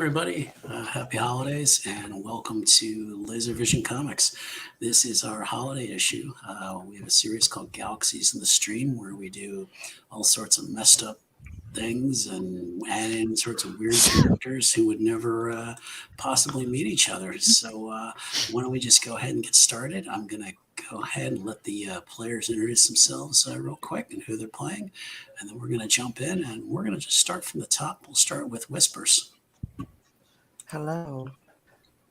everybody. Happy holidays and welcome to Laser Vision Comics. This is our holiday issue. We have a series called Galaxies in the Stream where we do all sorts of messed up things and add in sorts of weird characters who would never possibly meet each other. So why don't we just go ahead and get started? I'm going to go ahead and let the players introduce themselves real quick and who they're playing. And then we're going to jump in and we're going to just start from the top. We'll start with Whispers. Hello.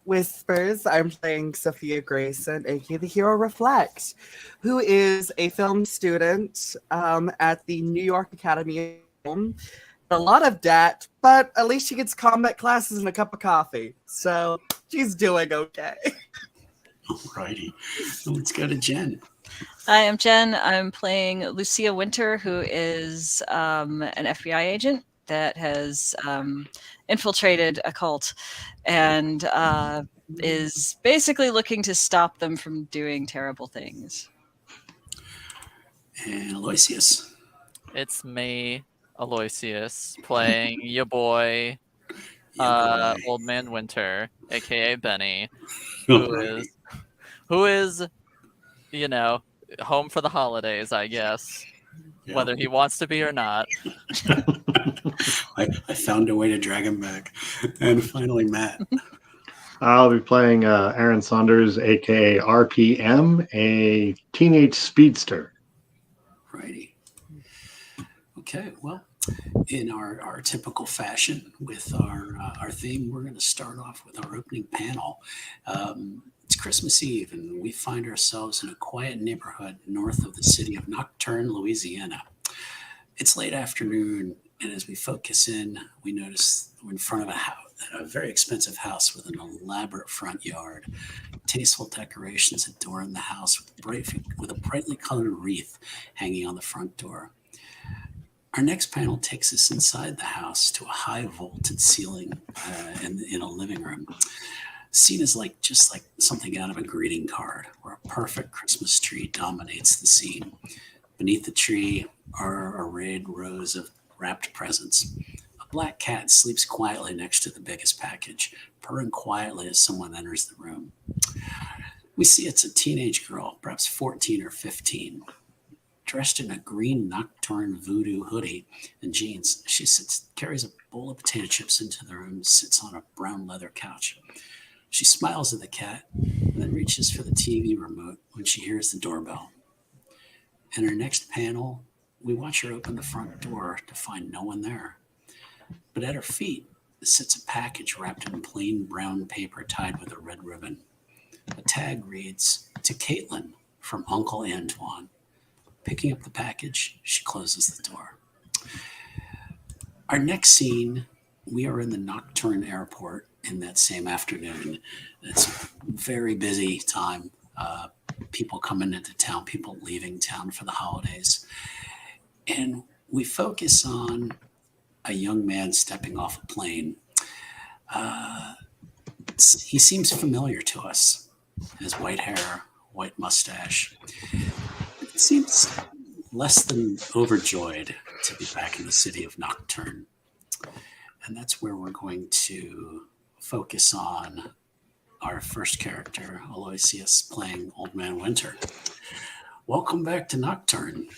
Whispers, I'm playing Sophia Grayson, aka the Hero Reflect, who is a film student at the New York Academy of Film. A lot of debt, but at least she gets combat classes and a cup of coffee. So she's doing okay. Alrighty. Let's go to Jen. Hi, I'm Jen. I'm playing Lucia Winter, who is an FBI agent that has infiltrated a cult and is basically looking to stop them from doing terrible things. And Aloysius. It's me, Aloysius, playing your boy, Old Man Winter, aka Benny, who is, you know, home for the holidays, I guess. Yeah. Whether he wants to be or not. I found a way to drag him back. And finally, Matt. I'll be playing Aaron Saunders, aka RPM, a teenage speedster. Righty. Okay, well, in our typical fashion with our theme, we're going to start off with our opening panel. It's Christmas Eve, and we find ourselves in a quiet neighborhood north of the city of Nocturne, Louisiana. It's late afternoon, and as we focus in, we notice we're in front of a very expensive house with an elaborate front yard. Tasteful decorations adorn the house with a brightly colored wreath hanging on the front door. Our next panel takes us inside the house to a high vaulted ceiling in a living room. Scene is just like something out of a greeting card, where a perfect Christmas tree dominates the scene. Beneath the tree are arrayed rows of wrapped presents. A black cat sleeps quietly next to the biggest package, purring quietly as someone enters the room. We see it's a teenage girl, perhaps 14 or 15. Dressed in a green Nocturne voodoo hoodie and jeans, she carries a bowl of potato chips into the room and sits on a brown leather couch. She smiles at the cat and then reaches for the TV remote when she hears the doorbell. In her next panel, we watch her open the front door to find no one there. But at her feet sits a package wrapped in plain brown paper tied with a red ribbon. The tag reads, "To Caitlin from Uncle Antoine." Picking up the package, she closes the door. Our next scene, we are in the Nocturne airport in that same afternoon. It's a very busy time. People coming into town, people leaving town for the holidays. And we focus on a young man stepping off a plane. He seems familiar to us. His white hair, white mustache. It seems less than overjoyed to be back in the city of Nocturne. And that's where we're going to focus on our first character, Aloysius, playing Old Man Winter. Welcome back to Nocturne.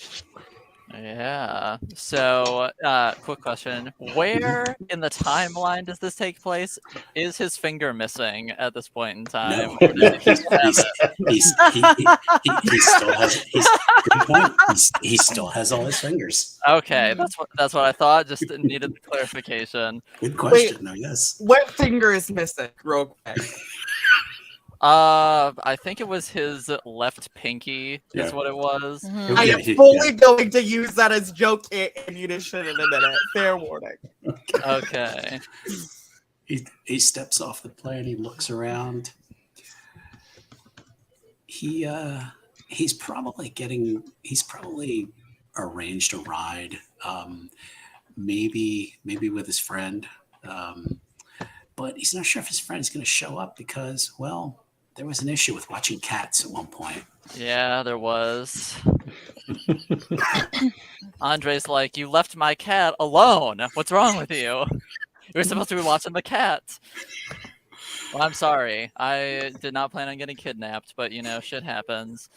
Yeah. So, quick question. Where in the timeline does this take place? Is his finger missing at this point in time? No, he still has all his fingers. Okay, that's what I thought. Just needed clarification. Good question, though. Yes. What finger is missing, real quick? I think it was his left pinky is what it was. Mm-hmm. I am fully going to use that as joke ammunition in a minute. Fair warning. Okay. He steps off the plane. He looks around. He's probably arranged a ride. Maybe with his friend. But he's not sure if his friend is going to show up because, well, there was an issue with watching cats at one point. Yeah, there was. Andre's like, "You left my cat alone. What's wrong with you?" We were supposed to be watching the cat. Well, I'm sorry. I did not plan on getting kidnapped, but shit happens.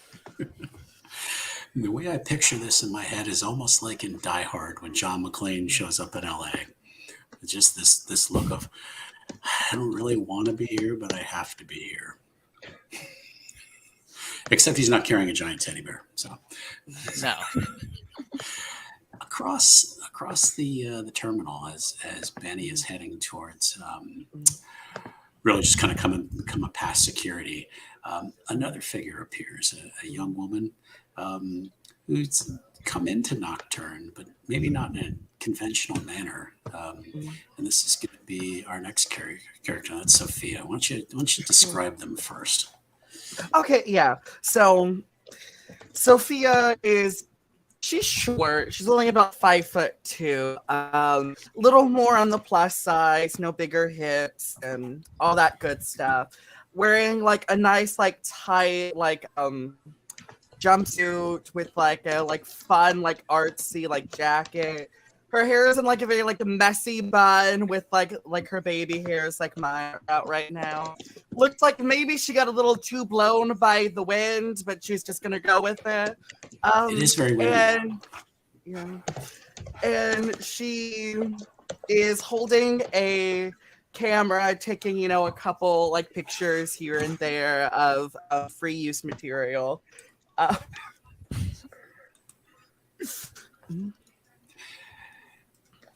The way I picture this in my head is almost like in Die Hard when John McClane shows up in LA. Just this look of, I don't really want to be here, but I have to be here. Except he's not carrying a giant teddy bear. So No. across the terminal as Benny is heading towards really just kind of coming past security, another figure appears, a young woman who's come into Nocturne, but maybe not in a conventional manner. And this is going to be our next character. That's Sophia. Why don't you describe them first? Okay, yeah. So Sophia she's short. She's only about 5'2". Little more on the plus size, no bigger hips and all that good stuff. Wearing like a nice like tight like jumpsuit with like a like fun like artsy like jacket. Her hair is in like a very like messy bun with like her baby hairs like mine out right now. Looks like maybe she got a little too blown by the wind, but she's just gonna go with it. It is very windy. And she is holding a camera, taking a couple like pictures here and there of free use material.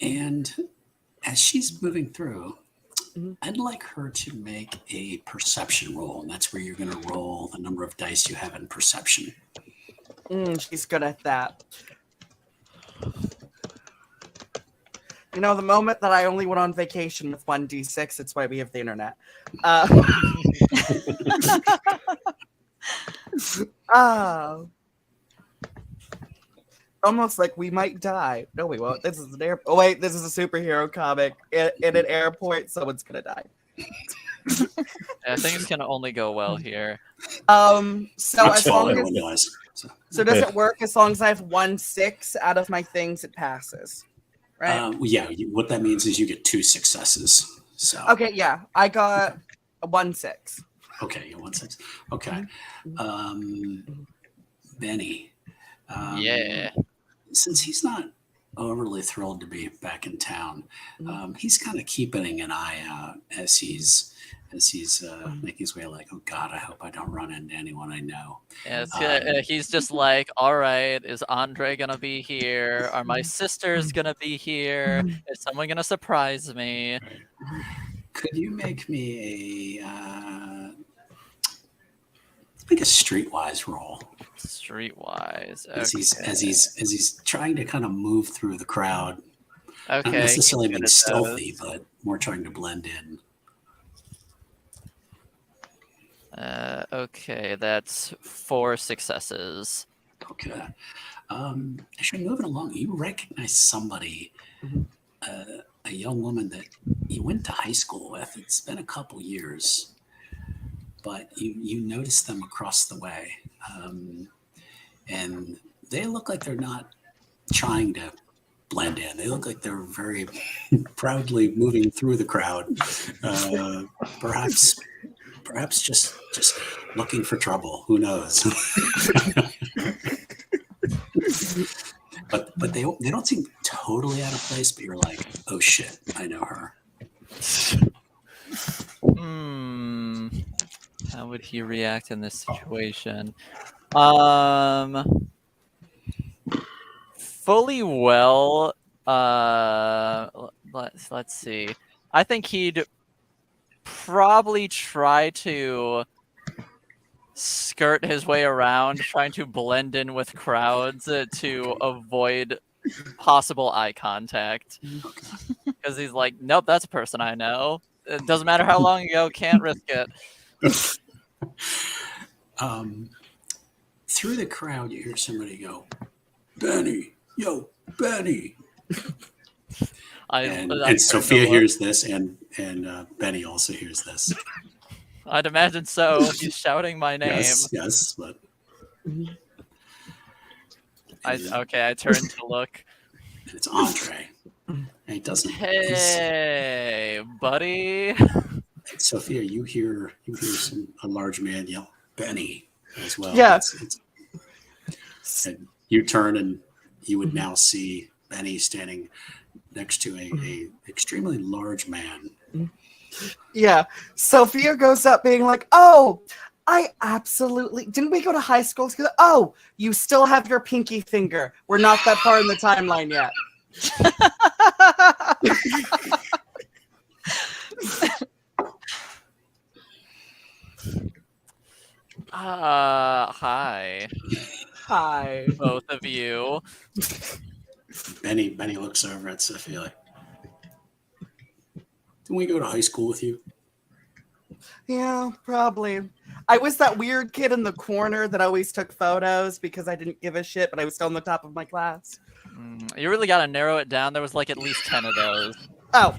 And as she's moving through, I'd like her to make a perception roll, and that's where you're going to roll the number of dice you have in perception. She's good at that. The moment that I only went on vacation with 1d6, it's why we have the internet. Almost like we might die. No, we won't. This is an Oh wait, this is a superhero comic. In an airport, someone's gonna die. Yeah, things can only go well here. So That's as long as realize. so does it work as long as I have 1/6 out of my things? It passes, right? Yeah. What that means is you get 2 successes. So Okay, yeah, I got a 1/6. Okay, you 1/6. Okay, Benny. Yeah. Since he's not overly thrilled to be back in town, he's kind of keeping an eye out as he's making his way. Like, oh God, I hope I don't run into anyone I know. Yeah, he's just like, all right, is Andre gonna be here? Are my sisters gonna be here? Is someone gonna surprise me? Right. Could you make me a streetwise roll? Streetwise. Okay. As he's trying to kind of move through the crowd. Okay. Not necessarily being Good at stealthy, those. but more trying to blend in. Okay, that's 4 successes. Okay. As you're moving along, you recognize somebody, a young woman that you went to high school with. It's been a couple years, but you notice them across the way. And they look like they're not trying to blend in. They look like they're very proudly moving through the crowd. Perhaps just looking for trouble. Who knows? but they don't seem totally out of place. But you're like, oh shit, I know her. How would he react in this situation? Fully well. Let's see. I think he'd probably try to skirt his way around, trying to blend in with crowds to avoid possible eye contact. Because he's like, nope, that's a person I know. It doesn't matter how long ago, can't risk it. Through the crowd, you hear somebody go, "Benny, yo, Benny!" And Sophia hears this, and Benny also hears this. I'd imagine so. He's shouting my name. Yes, but I turn to look. And it's Andre. And he doesn't. Hey, buddy. Sophia, you hear a large man yell, "Benny," as well. Yeah. And you turn, and you would now see Benny standing next to a extremely large man. Yeah. Sophia goes up being like, "Oh, I absolutely didn't we go to high school together? Oh, you still have your pinky finger. We're not that far in the timeline yet." Hi, Hi. both of you. Benny looks over at Sophia like, "Didn't we go to high school with you?" Yeah, probably. I was that weird kid in the corner that always took photos because I didn't give a shit, but I was still on the top of my class. You really got to narrow it down. There was like at least 10 of those. Oh,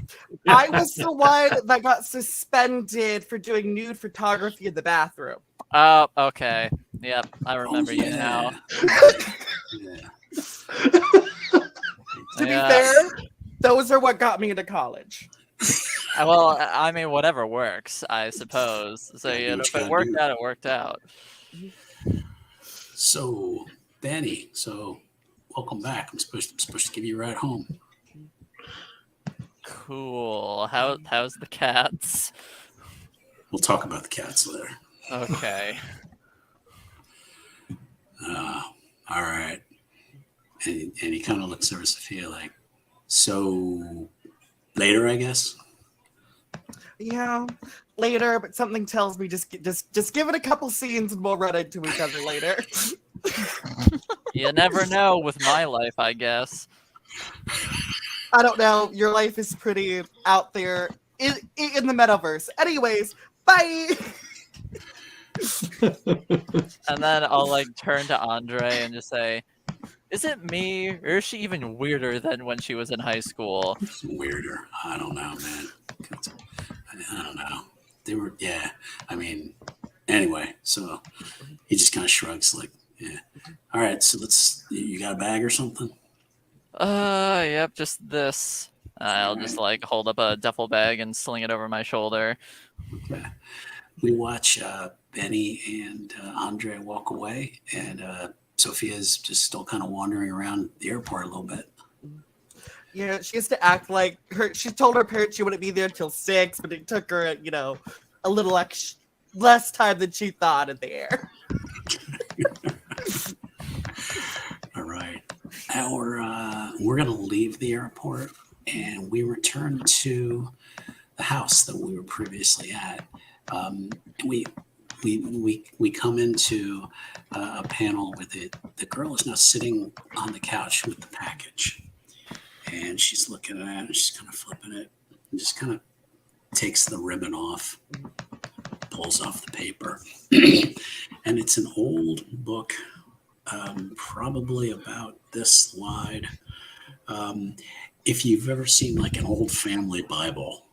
I was the one that got suspended for doing nude photography in the bathroom. Oh, okay. Yep, I remember you now. Yeah. To be fair, those are what got me into college. Well, I mean, whatever works, I suppose. So Gotta do what if you it gotta worked do. out, it worked out. So, Benny, welcome back. I'm supposed to give you a ride home. Cool. How's the cats? We'll talk about the cats later. Okay. All right. And he kind of looks over at Sophia like, "So later, I guess." Yeah, later, but something tells me just give it a couple scenes and we'll run into each other later. You never know with my life, I guess. I don't know. Your life is pretty out there in the metaverse. Anyways, bye. And then I'll like turn to Andre and just say, "Is it me, or is she even weirder than when she was in high school?" It's weirder. I don't know, man. I don't know. They were, yeah. I mean, anyway, so he just kind of shrugs like, "Yeah. All right, so you got a bag or something?" Yep, just this. I'll just like hold up a duffel bag and sling it over my shoulder. Okay. We watch Benny and Andre walk away, and Sophia's just still kind of wandering around the airport a little bit. Yeah, she has to act like she told her parents she wouldn't be there till 6, but it took her, a little less time than she thought in the air. All right. We're going to leave the airport, and we return to the house that we were previously at. And we come into a panel with it. The girl is now sitting on the couch with the package, and she's looking at it, and she's kind of flipping it, and just kind of takes the ribbon off, pulls off the paper, and it's an old book, probably about this wide. If you've ever seen like an old family Bible,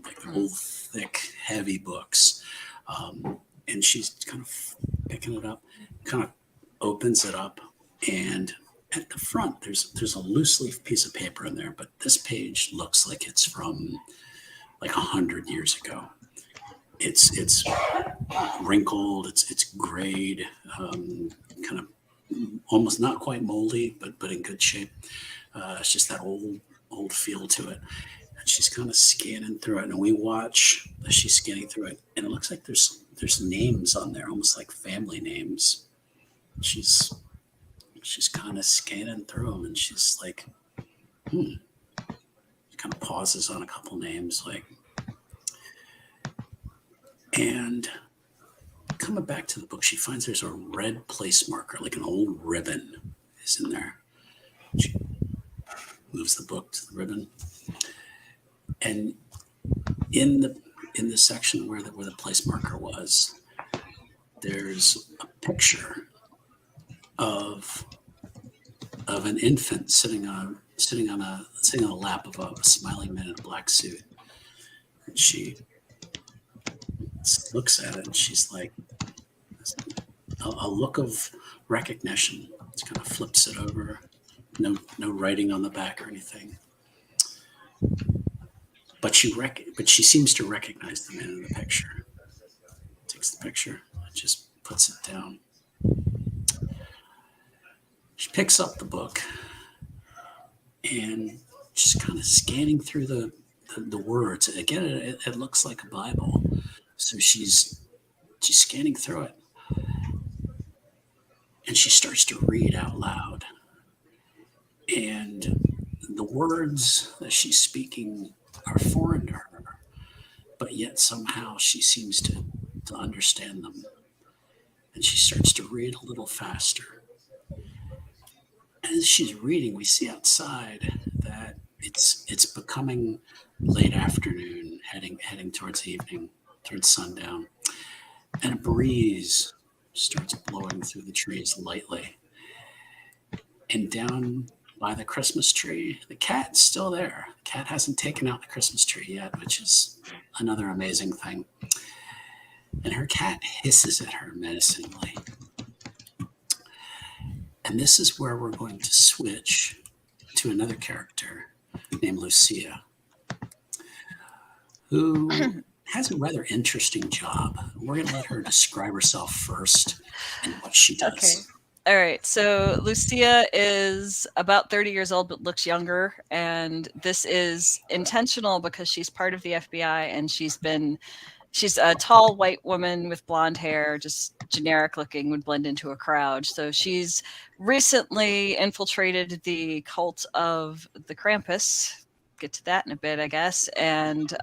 like the old thick, heavy books, and she's kind of picking it up, kind of opens it up, and at the front there's a loose leaf piece of paper in there, but this page looks like it's from like 100 years ago. It's wrinkled, it's grayed, kind of almost not quite moldy, but in good shape. It's just that old feel to it. And she's kind of scanning through it, and we watch as she's scanning through it, and it looks like there's names on there, almost like family names. She's kind of scanning through them, and she's like, She kind of pauses on a couple names, like, and coming back to the book, she finds there's a red place marker, like an old ribbon is in there. She moves the book to the ribbon, and in the section where the place marker was, there's a picture of an infant sitting on a lap of a smiling man in a black suit. And she looks at it, and she's like, a look of recognition. She kind of flips it over. No writing on the back or anything. but she seems to recognize the man in the picture. Takes the picture and just puts it down. She picks up the book and just kind of scanning through the words. Again, it looks like a Bible. So she's scanning through it. And she starts to read out loud. And the words that she's speaking are foreign to her, but yet somehow she seems to understand them. And she starts to read a little faster. And as she's reading, we see outside that it's becoming late afternoon, heading towards evening, towards sundown. And a breeze starts blowing through the trees lightly. And down by the Christmas tree, the cat's still there. The cat hasn't taken out the Christmas tree yet, which is another amazing thing. And her cat hisses at her menacingly. And this is where we're going to switch to another character named Lucia, who has a rather interesting job. We're going to let her describe herself first and what she does. Okay. All right. So Lucia is about 30 years old, but looks younger. And this is intentional because she's part of the FBI, and she's a tall white woman with blonde hair, just generic looking, would blend into a crowd. So she's recently infiltrated the cult of the Krampus. Get to that in a bit, I guess, and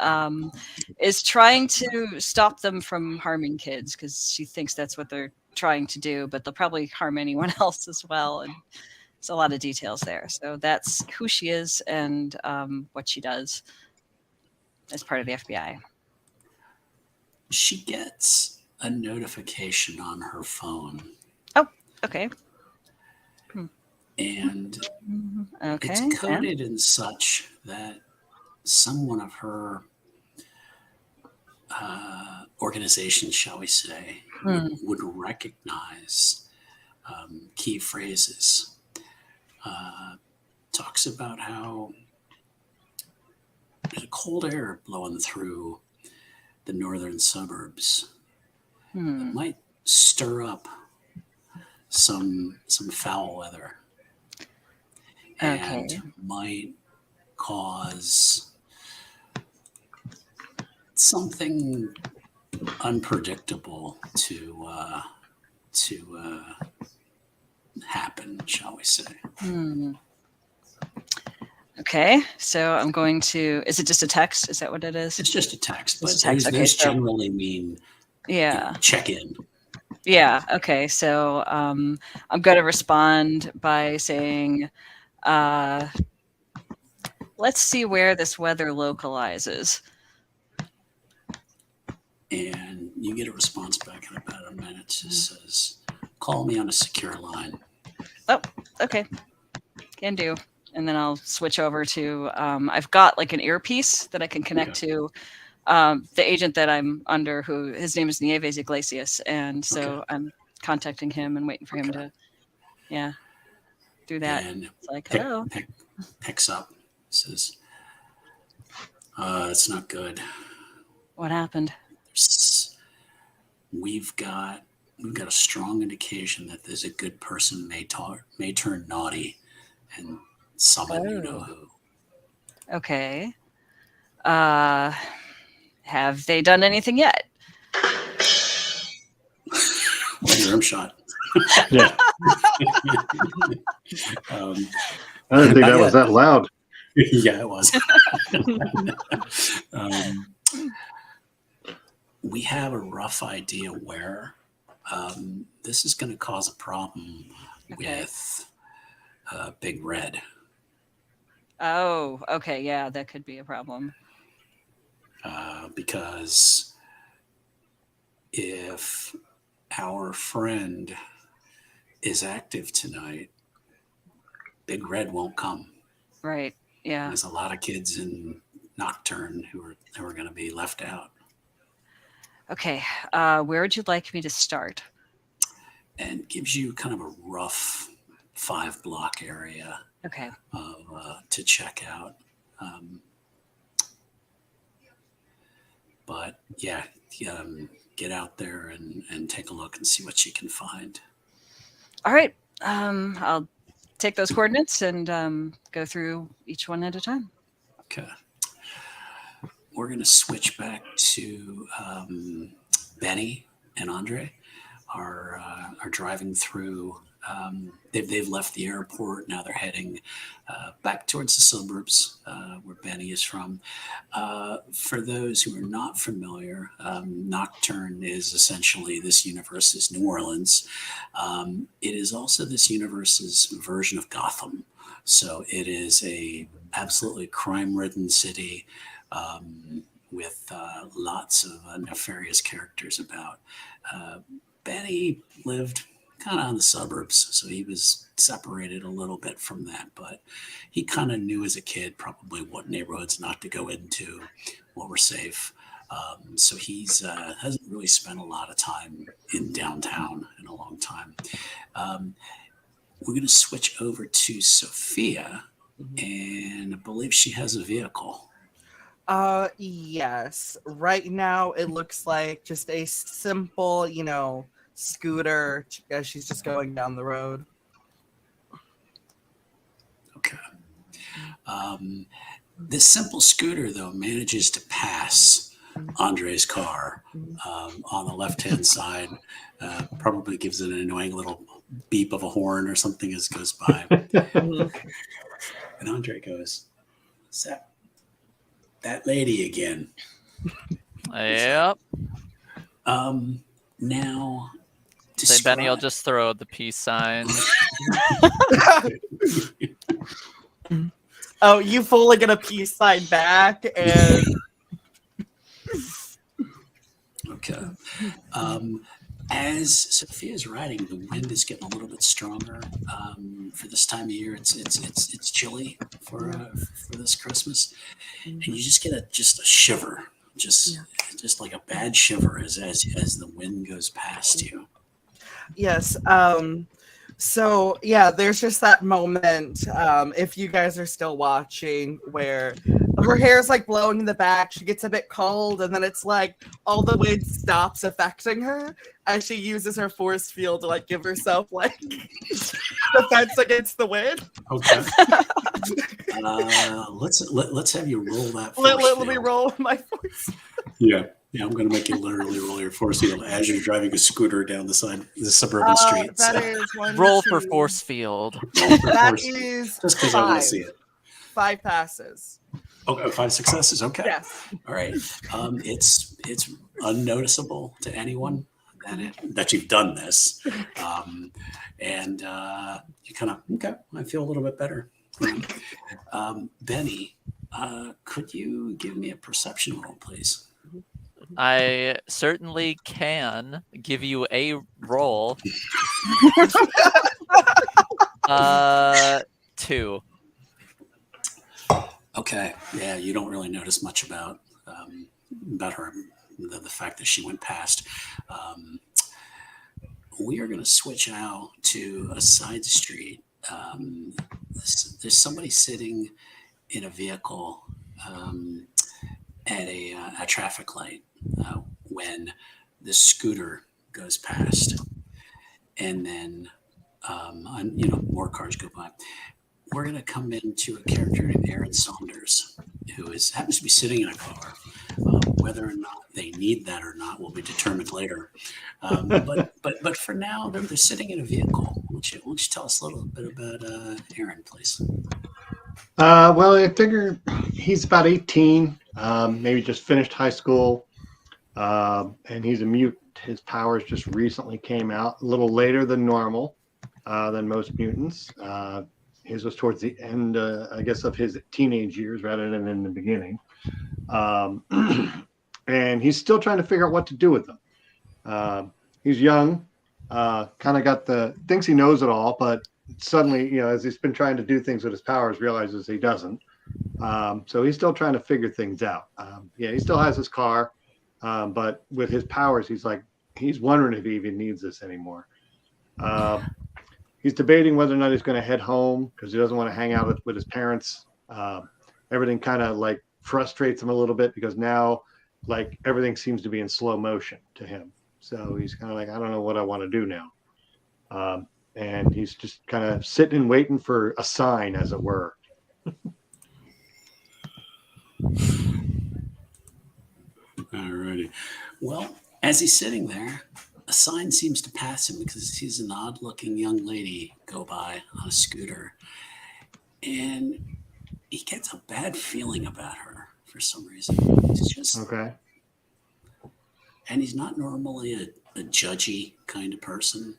is trying to stop them from harming kids because she thinks that's what they're trying to do, but they'll probably harm anyone else as well. And there's a lot of details there. So that's who she is and what she does as part of the FBI. She gets a notification on her phone. Oh, okay. And Okay. it's coded in such that someone of her organization, shall we say, would recognize key phrases. Talks about how there's a cold air blowing through the northern suburbs that might stir up some foul weather and might cause something unpredictable to happen, shall we say. Okay, so I'm going to, is it just a text? Is that what it is? It's just a text, but It's a text. those generally mean check in. Yeah, okay, so I'm going to respond by saying, let's see where this weather localizes. And you get a response back in about a minute. It just says, call me on a secure line. Oh, okay. Can do. And then I'll switch over to, I've got like an earpiece that I can connect to the agent that I'm under, who his name is Nieves Iglesias. And so I'm contacting him and waiting for him to, do that. And it's like, hello. Picks up, says, it's not good. What happened? We've got a strong indication that there's a good person may turn naughty and summon you know who. Okay. Have they done anything yet? Rim shot. Yeah. I didn't think that was that loud. Yeah, it was. We have a rough idea where this is going to cause a problem with Big Red. Oh, okay. Yeah, that could be a problem. Because if our friend is active tonight, Big Red won't come. Right. Yeah. There's a lot of kids in Nocturne who are going to be left out. Okay. Where would you like me to start? And gives you kind of a rough 5-block area Okay. to check out. but yeah, get out there and take a look and see what you can find. All right. I'll take those coordinates and go through each one at a time. Okay. We're going to switch back to Benny and Andre are driving through. They've left the airport. Now they're heading back towards the suburbs where Benny is from. For those who are not familiar, Nocturne is essentially this universe's New Orleans. It is also this universe's version of Gotham. So it is a absolutely crime-ridden city with lots of nefarious characters about. Benny lived kind of in the suburbs, so he was separated a little bit from that, but he kind of knew as a kid probably what neighborhoods not to go into, what were safe. So he's hasn't really spent a lot of time in downtown in a long time. We're going to switch over to Sophia, and I believe she has a vehicle. Yes. Right now it looks like just a simple, scooter as she's just going down the road. Okay. This simple scooter, though, manages to pass Andre's car on the left-hand side. Probably gives it an annoying little beep of a horn or something as it goes by. And Andre goes, "What's that? That lady again." Yep. Now, Say Benny will just throw the peace sign. Oh, you fully gonna peace sign back and Okay. As Sophia's riding, the wind is getting a little bit stronger. For this time of year, it's chilly for this Christmas, and you just get a shiver, just like a bad shiver as the wind goes past you. yes. So yeah, there's just that moment, if you guys are still watching, where her hair's like blowing in the back, she gets a bit cold, and then it's like all the wind stops affecting her as she uses her force field to like give herself like defense against the wind. Okay. Let's have you roll that force Let me field. roll my force. Yeah, I'm going to make you literally roll your force field as you're driving a scooter down the suburban street. That So is one, Roll for two- force field. roll for That force field, is just because I want 5. to see it. 5 passes. Okay, 5 successes. Okay. Yes. All right. It's unnoticeable to anyone that you've done this, and you kind of I feel a little bit better. Benny, could you give me a perception roll, please? I certainly can give you a roll. 2. Okay. Yeah, you don't really notice much about her, the fact that she went past. We are going to switch out to a side street. There's somebody sitting in a vehicle at a traffic light when the scooter goes past, and then more cars go by. We're going to come into a character named Aaron Saunders, who happens to be sitting in a car. Whether or not they need that or not will be determined later. But for now, they're sitting in a vehicle. Why don't you tell us a little bit about Aaron, please? Well, I figure he's about 18, maybe just finished high school, and he's a mutant. His powers just recently came out a little later than normal, than most mutants. His was towards the end, I guess, of his teenage years rather than in the beginning. And he's still trying to figure out what to do with them. He's young, kind of thinks he knows it all, but suddenly, as he's been trying to do things with his powers, realizes he doesn't. So he's still trying to figure things out. He still has his car, but with his powers, he's wondering if he even needs this anymore. He's debating whether or not he's going to head home because he doesn't want to hang out with his parents. Everything kind of frustrates him a little bit because now like everything seems to be in slow motion to him. So he's kind of like, I don't know what I want to do now. And he's just kind of sitting and waiting for a sign, as it were. Alrighty. Well, as he's sitting there, a sign seems to pass him because he sees an odd-looking young lady go by on a scooter, and he gets a bad feeling about her for some reason. It's just, Okay. and he's not normally a judgy kind of person.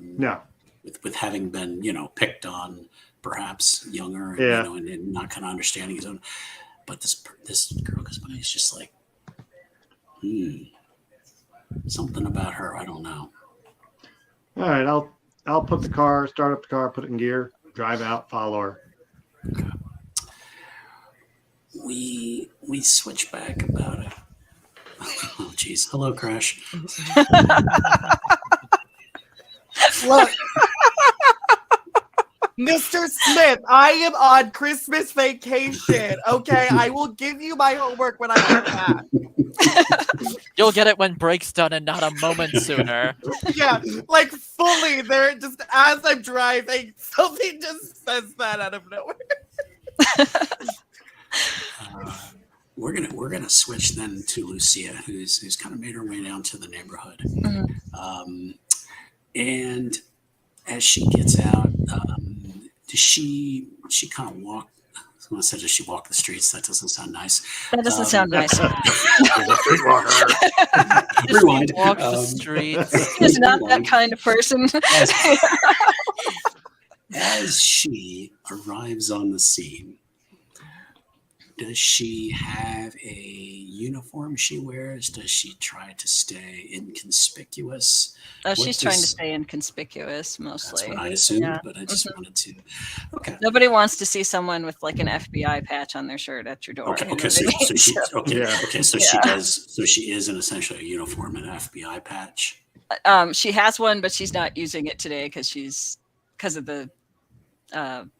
No. With having been, picked on, perhaps younger, Yeah. and not kind of understanding his own. But this girl goes by, he's just like, something about her, I don't know. All right. I'll start up the car, put it in gear, drive out, follow her. Okay. We switch back about it. Oh, geez. Hello, Crash. Look, Mr. Smith, I am on Christmas vacation. Okay, I will give you my homework when I get back. You'll get it when break's done and not a moment sooner. Yeah, like fully. There, just as I'm driving, something just says that out of nowhere. We're gonna switch then to Lucia, who's kind of made her way down to the neighborhood, and as she gets out, does she kind of walk? Someone said, does she walk the streets? That doesn't sound nice. That doesn't sound nice. Rewind. Walk the streets. She's not that kind of person. As she arrives on the scene, does she have a uniform she wears? Does she try to stay inconspicuous? She's trying to stay inconspicuous mostly. That's what I assumed, Yeah. but I just wanted to. Okay. Nobody wants to see someone with like an FBI patch on their shirt at your door. Okay. you know Okay. what I mean? So she. Okay. Yeah. Okay. So she does. So she is in essentially a uniform and FBI patch. She has one, but she's not using it today because of the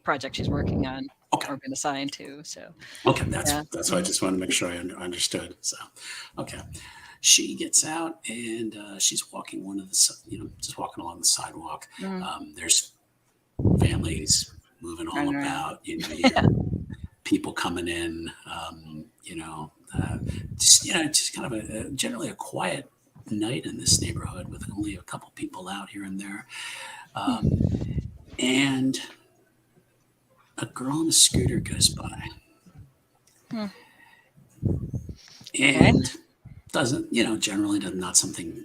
project she's working on. Okay. Or been assigned to. So Okay, that's why I just wanted to make sure I understood. So, okay, she gets out and she's walking just walking along the sidewalk. There's families moving all about. You hear people coming in. Just kind of generally a quiet night in this neighborhood with only a couple people out here and there, and a girl on a scooter goes by and doesn't, generally not something,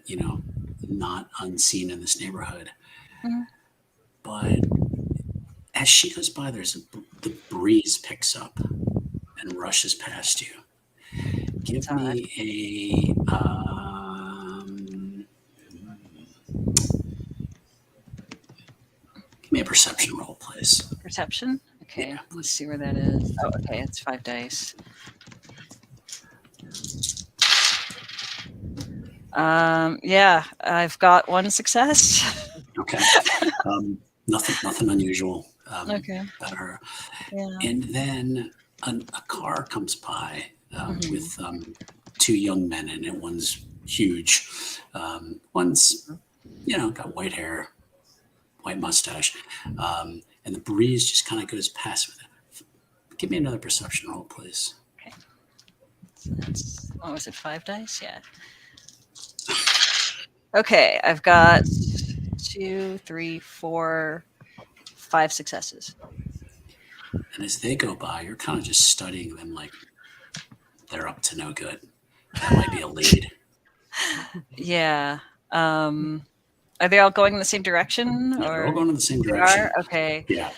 not unseen in this neighborhood. But as she goes by, the breeze picks up and rushes past you. Give me a perception roll, please. perception. Okay, Yeah. let's see where that is. Oh, okay, it's 5 dice. Yeah, I've got 1 success. Okay. Nothing unusual Okay. about her. Yeah. And then a car comes by with 2 young men in it. One's huge. One's, got white hair, white mustache. And the breeze just kind of goes past with it. Give me another perception roll, please. Okay. So that's, what was it, 5 dice? Yeah. Okay, I've got 2, 3, 4, 5 successes. And as they go by, you're kind of just studying them like they're up to no good. That might be a lead. Yeah. Are they all going in the same direction? Yeah, or they're all going in the same they direction. are? Okay. Yeah.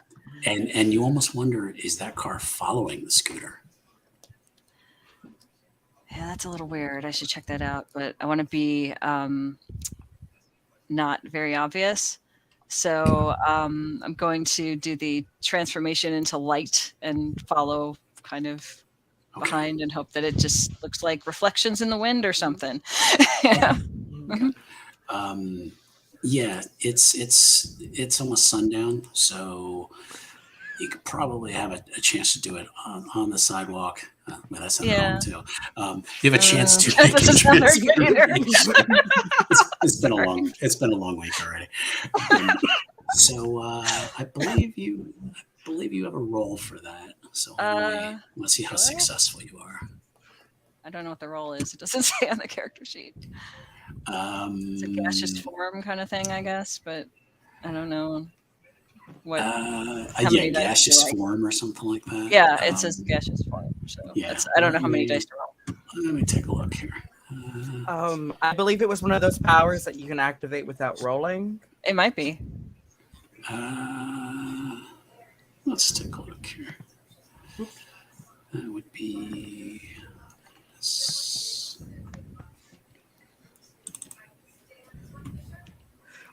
And you almost wonder, is that car following the scooter? Yeah, that's a little weird. I should check that out, but I want to be not very obvious. So I'm going to do the transformation into light and follow kind of behind and hope that it just looks like reflections in the wind or something. Yeah. Yeah, it's almost sundown, so you could probably have a chance to do it on the sidewalk. Well, that's in Yeah. home too. You have a chance to That make a doesn't sound very good either. transformation. It's been a long week already. So I believe you have a role for that. So let's see how do I? successful you are. I don't know what the role is. It doesn't say on the character sheet. It's a gaseous form kind of thing, I guess, but I don't know what. many dice gaseous you like? form or something like that. Yeah, it says gaseous form. So yeah, I don't know how many dice to roll. Let me take a look here. I believe it was one of those powers that you can activate without rolling. It might be. Let's take a look here. That would be.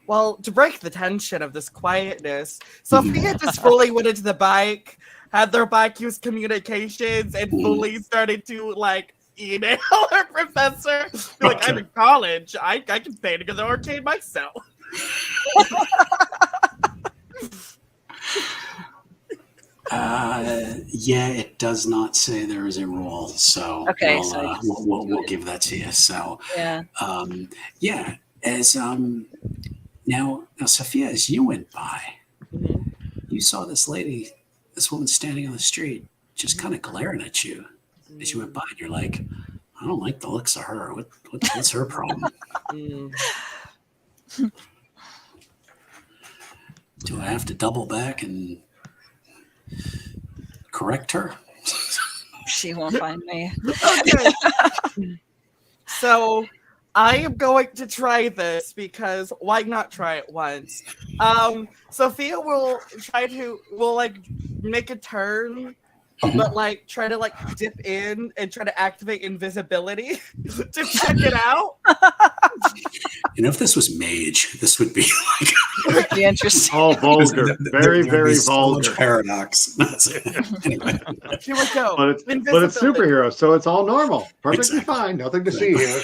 Well, to break the tension of this quietness, Sophia just fully went into the bike, had their bike use communications, and fully started to like email her professor. Be like, I'm in college. I can paint into the arcade myself. Yeah, it does not say there is a role, so Okay, we'll give that to you. So Yeah. As now, Sophia, as you went by, you saw this woman standing on the street, just kind of glaring at you as you went by, and you're like, I don't like the looks of her. What's her problem? Do I have to double back and correct her? She won't find me. Okay. So I am going to try this because why not try it once? Sophia will make a turn, but try to dip in and try to activate invisibility to check it out. If this was Mage, this would be would be interesting. All vulgar, very vulgar. So much paradox. Anyway, here we go. But it's superhero, so it's all normal, perfectly fine, nothing to see here.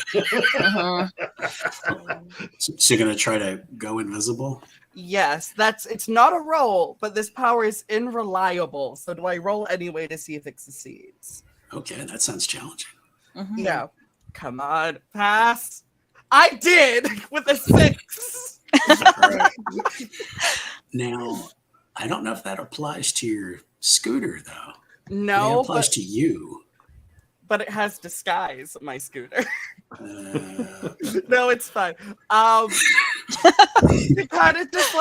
So you're gonna try to go invisible? Yes, it's not a roll, but this power is unreliable. So do I roll anyway to see if it succeeds? Okay, that sounds challenging. Yeah. Come on, pass. I did with a 6. Right. Now, I don't know if that applies to your scooter though. No, it applies to you. But it has disguise, my scooter. No, it's fine. It kind of just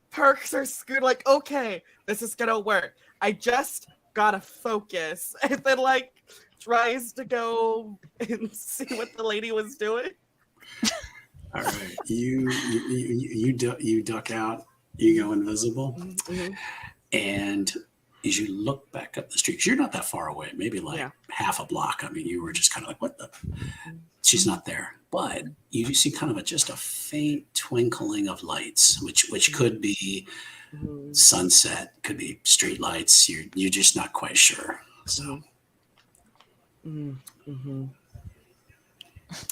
perks her scooter, okay, this is gonna work. I just gotta focus, and then tries to go and see what the lady was doing. All right, you duck out, you go invisible, and as you look back up the street, 'cause you're not that far away, maybe half a block. I mean, you were just kind of what the? She's not there, but you see kind of just a faint twinkling of lights, which could be sunset, could be street lights. You're just not quite sure. So.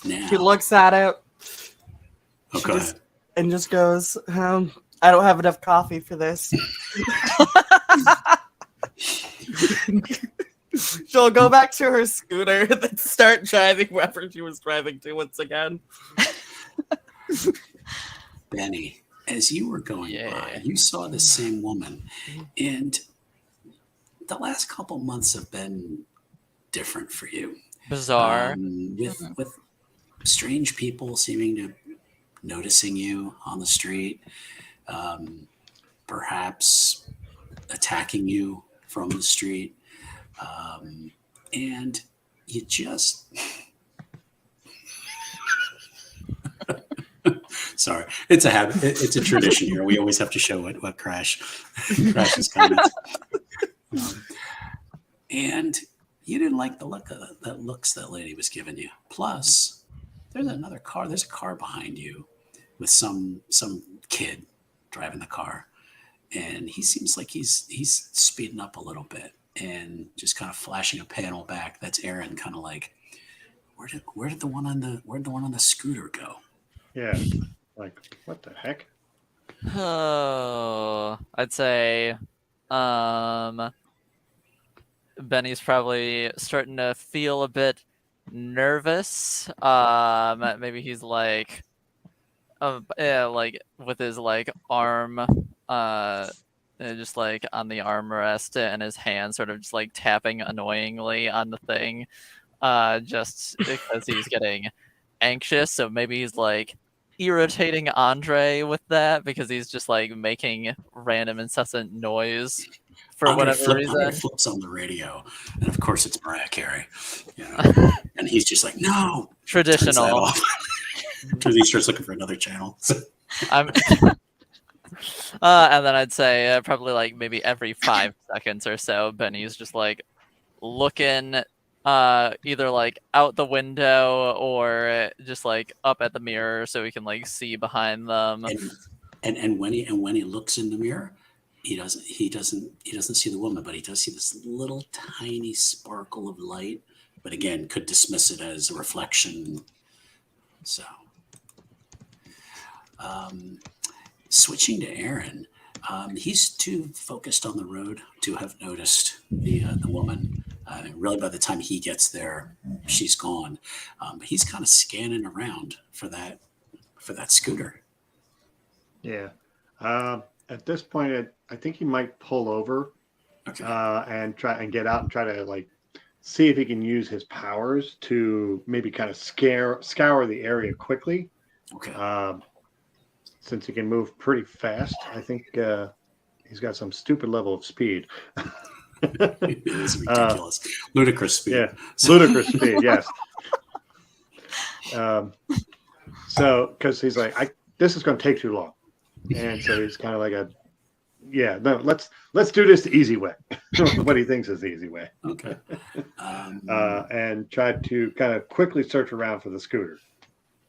Now, she looks at it. Okay. And just goes, I don't have enough coffee for this. She'll go back to her scooter and then start driving wherever she was driving to once again. Benny, as you were going by, you saw the same woman. And the last couple months have been different for you. Bizarre. With strange people seeming to noticing you on the street, perhaps attacking you from the street, and you just sorry, it's a habit, it's a tradition here. We always have to show what Crash's comments. And you didn't like the look of that looks that lady was giving you. Plus, there's a car behind you with some kid driving the car, and he seems like he's speeding up a little bit and just kind of flashing a panel back. That's Aaron, kind of like, where did the one on the scooter go? Yeah, what the heck? Oh, I'd say Benny's probably starting to feel a bit nervous. Maybe he's like, like with his like arm, just like on the armrest and his hand sort of just like tapping annoyingly on the thing, just because he's getting anxious. So maybe he's like irritating Andre with that because he's just like making random incessant noise for whatever Andre reason. flips on the radio, and of course it's Mariah Carey. Yeah. And he's just like, no. Turns that Traditional. off. Because he starts looking for another channel. I'm and then I'd say probably like maybe every 5 seconds or so, Benny's just like looking either like out the window or just like up at the mirror so he can like see behind them. And when he looks in the mirror, he doesn't see the woman, but he does see this little tiny sparkle of light. But again, could dismiss it as a reflection. So, switching to Aaron, he's too focused on the road to have noticed the woman. Really, by the time he gets there, she's gone. But he's kind of scanning around for that scooter. Yeah. At this point, I think he might pull over and try and get out and try to like see if he can use his powers to maybe kind of scour the area quickly. Okay. Since he can move pretty fast, I think he's got some stupid level of speed. It is ridiculous. Ludicrous speed. Yeah, ludicrous speed, yes. So, because he's like, this is going to take too long. And so he's kind of like let's do this the easy way. What he thinks is the easy way. Okay. And try to kind of quickly search around for the scooter.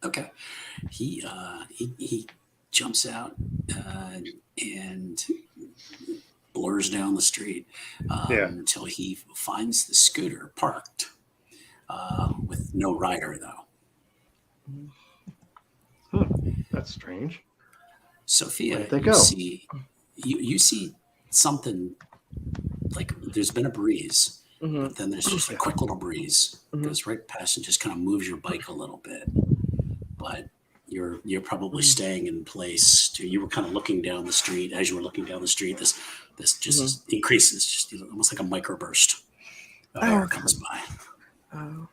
Okay. He jumps out and blurs down the street until he finds the scooter parked with no rider, though. That's strange. Sophia, Where'd they go? You see something like there's been a breeze, but then there's just a quick little breeze goes right past and just kind of moves your bike a little bit. But you're probably staying in place. You were kind of looking down the street. As you were looking down the street, this just increases, just almost like a microburst of air comes by. Oh.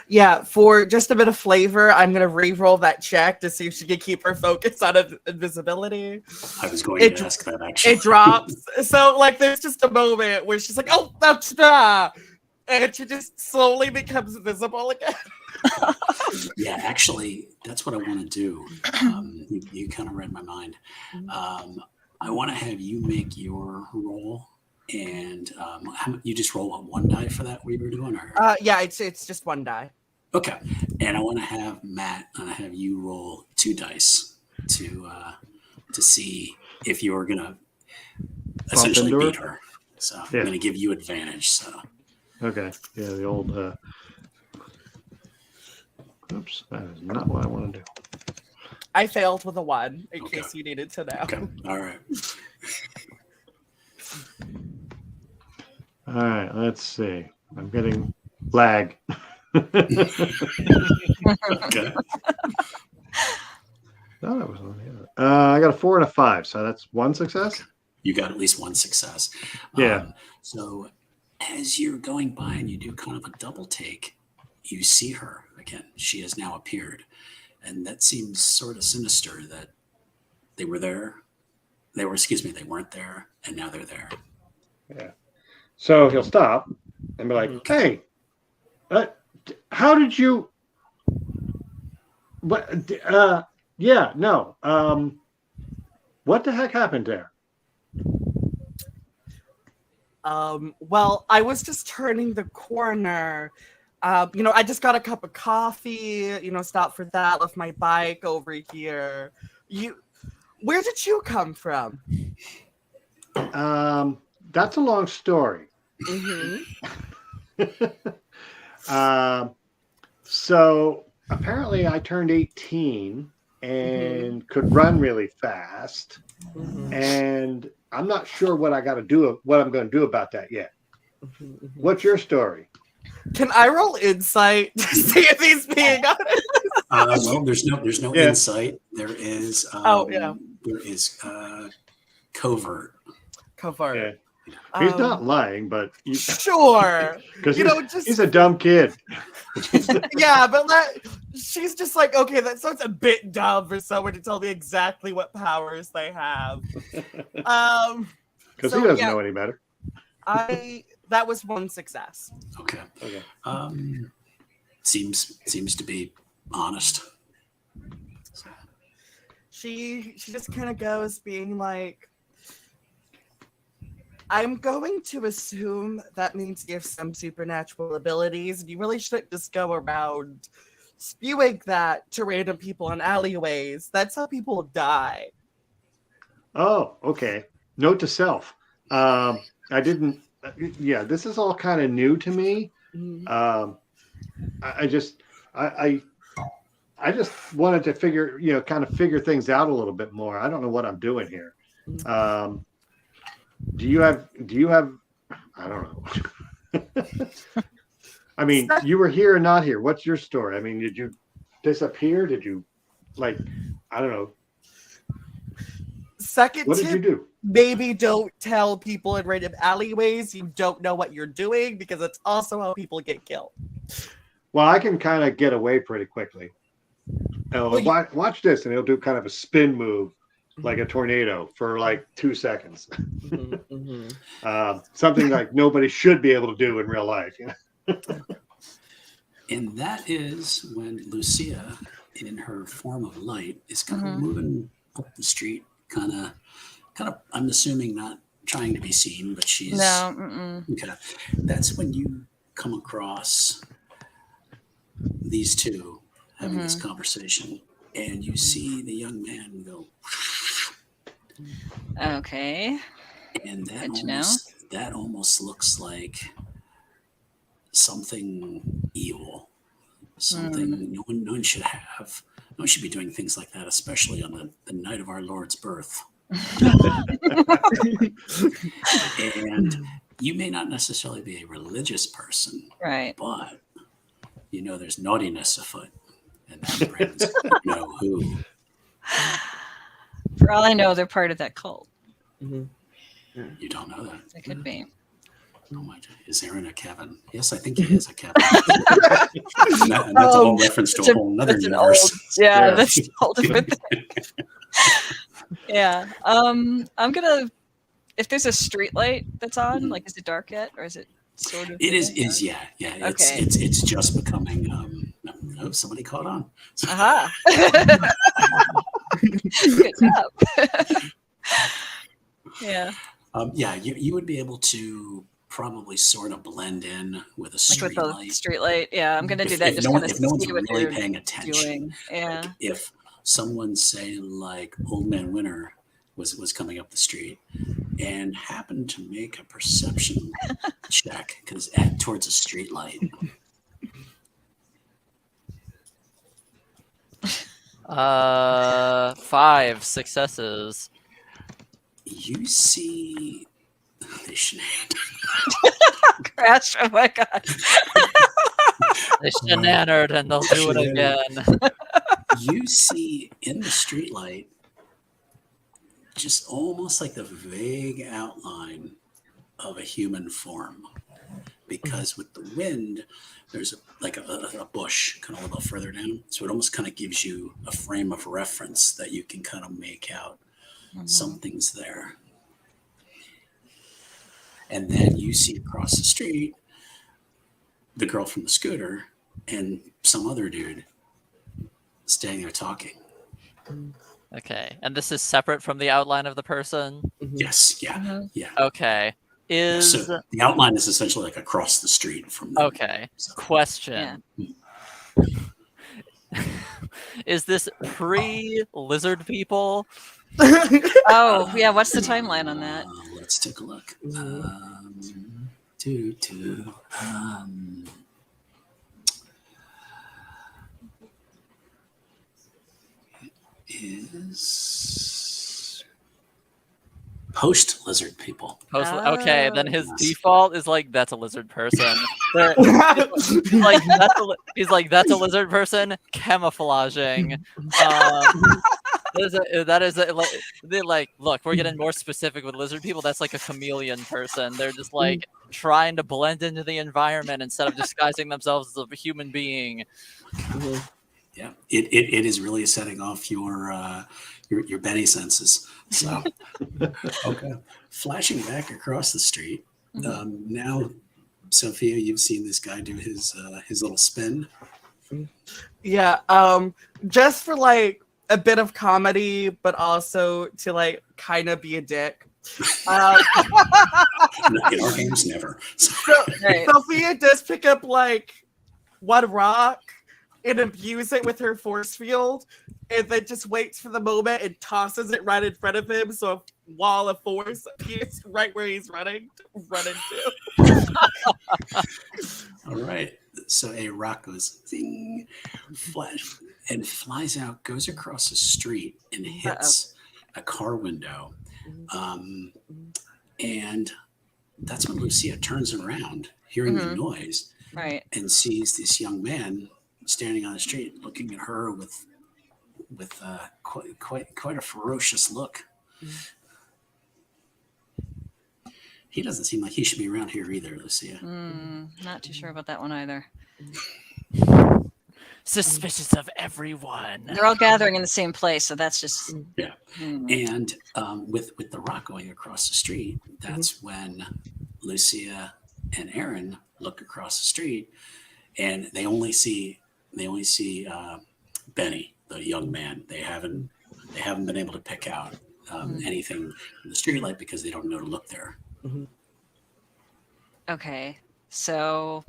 Yeah, for just a bit of flavor, I'm going to re-roll that check to see if she can keep her focus on invisibility. I was going to ask that, actually. It drops. So, like, there's just a moment where she's like, oh, that's and she just slowly becomes visible again. Yeah, actually, that's what I want to do. You kind of read my mind. I want to have you make your roll. And you just roll one die for that? What you were doing? Or? Yeah, it's just one die. Okay, and I want to have Matt and have you roll 2 dice to see if you're gonna essentially beat her. So I'm gonna give you advantage. So okay, yeah, the old. Oops, that is not what I want to do. I failed with a 1 in case you needed to know. Okay, all right. All right, let's see. I'm getting lag. Okay. No, that was on the other. I got a 4 and a 5, so that's 1 success. You got at least 1 success. Yeah. So as you're going by and you do kind of a double take, you see her again. She has now appeared, and that seems sort of sinister that they were there. They weren't there, and now they're there. Yeah. So he'll stop and be like, "Hey, how did you? What? Yeah, no. What the heck happened there?" Well, I was just turning the corner. I just got a cup of coffee. Stopped for that. Left my bike over here. Where did you come from? That's a long story. So apparently I turned 18 and could run really fast. And I'm not sure what I'm going to do about that yet. What's your story? Can I roll insight to see if he's being honest? Well, there's no Yeah. insight. There is there is covert. Covert. Yeah. He's not lying, but Sure. because Just he's a dumb kid. yeah, but she's just like, okay, that sounds a bit dumb for someone to tell me exactly what powers they have. Because he doesn't know any better. That was one success. Okay. Seems to be honest. So. She just kind of goes being like, I'm going to assume that means you have some supernatural abilities, and you really shouldn't just go around spewing that to random people in alleyways. That's how people die. Oh, okay. Note to self. I didn't. Yeah, this is all kind of new to me. I just wanted to figure things out a little bit more. I don't know what I'm doing here. Do you have? I don't know. I mean, you were here and not here. What's your story? I mean, did you disappear? Did you, I don't know. Second what tip, did you do? Maybe don't tell people in random alleyways you don't know what you're doing, because it's also how people get killed. Well, I can kind of get away pretty quickly. Watch this, and he'll do kind of a spin move, like a tornado, for like 2 seconds. Something like nobody should be able to do in real life. You know? And that is when Lucia, in her form of light, is kind of moving up the street, kind of. I'm assuming not trying to be seen, but she's okay. That's when you come across these two having this conversation, and you see the young man go. Okay. And that almost looks like something evil, something no one should have. No one should be doing things like that, especially on the night of our Lord's birth. And you may not necessarily be a religious person, right? But there's naughtiness afoot, and that brings who. For all I know, they're part of that cult. You don't know that. It could be. Oh my God. Is Aaron a Kevin? Yes, I think he is a Kevin. and that's a whole reference to a whole other universe. That's a whole different thing. Yeah. I'm gonna. If there's a street light that's on, is it dark yet, or is it sort of? It is. Yeah. It's just becoming. Somebody caught on. Aha. Good job. Yeah. You would be able to probably sort of blend in with a street light. Street light. Yeah, I'm gonna do that. If no one's really paying attention. Yeah. If someone, say, like Old Man Winter was coming up the street and happened to make a perception check towards a street light. 5 successes. You see they shenanigans. Crash! Oh my God! They shenanigans and they'll do it again. You see in the streetlight just almost like the vague outline of a human form, because with the wind, there's a bush kind of a little further down, so it almost kind of gives you a frame of reference that you can kind of make out something's there. And then you see across the street the girl from the scooter and some other dude standing there talking. Okay, and this is separate from the outline of the person? Yes, yeah. Okay. So the outline is essentially like across the street from them. Okay. Question. Is this pre-lizard people? Oh, yeah. What's the timeline on that? Let's take a look. Is Post lizard people. Okay, then his Yes. default is like, that's a lizard person. He's like, that's a lizard person camouflaging. Like, look, we're getting more specific with lizard people. That's like a chameleon person. They're just like trying to blend into the environment instead of disguising themselves as a human being. Yeah, it is really setting off your Benny senses. So, okay, flashing back across the street. Now, Sophia, you've seen this guy do his little spin. Yeah, just for like a bit of comedy, but also to like kind of be a dick. In our games, never. Right. Sophia does pick up like one rock and imbue it with her force field, and then just waits for the moment and tosses it right in front of him, so a wall of force appears right where he's running to run into. All right. So a rock goes zing, flash, and flies out, goes across the street, and hits a car window. And that's when Lucia turns around, hearing the noise, Right. and sees this young man standing on the street, looking at her with quite a ferocious look. He doesn't seem like he should be around here either, Lucia. Not too sure about that one either. Suspicious of everyone. They're all gathering in the same place, so that's just Yeah. And with the rock going across the street, that's when Lucia and Aaron look across the street, and they only see Benny, the young man. They haven't been able to pick out anything in the streetlight because they don't know to look there. okay. So,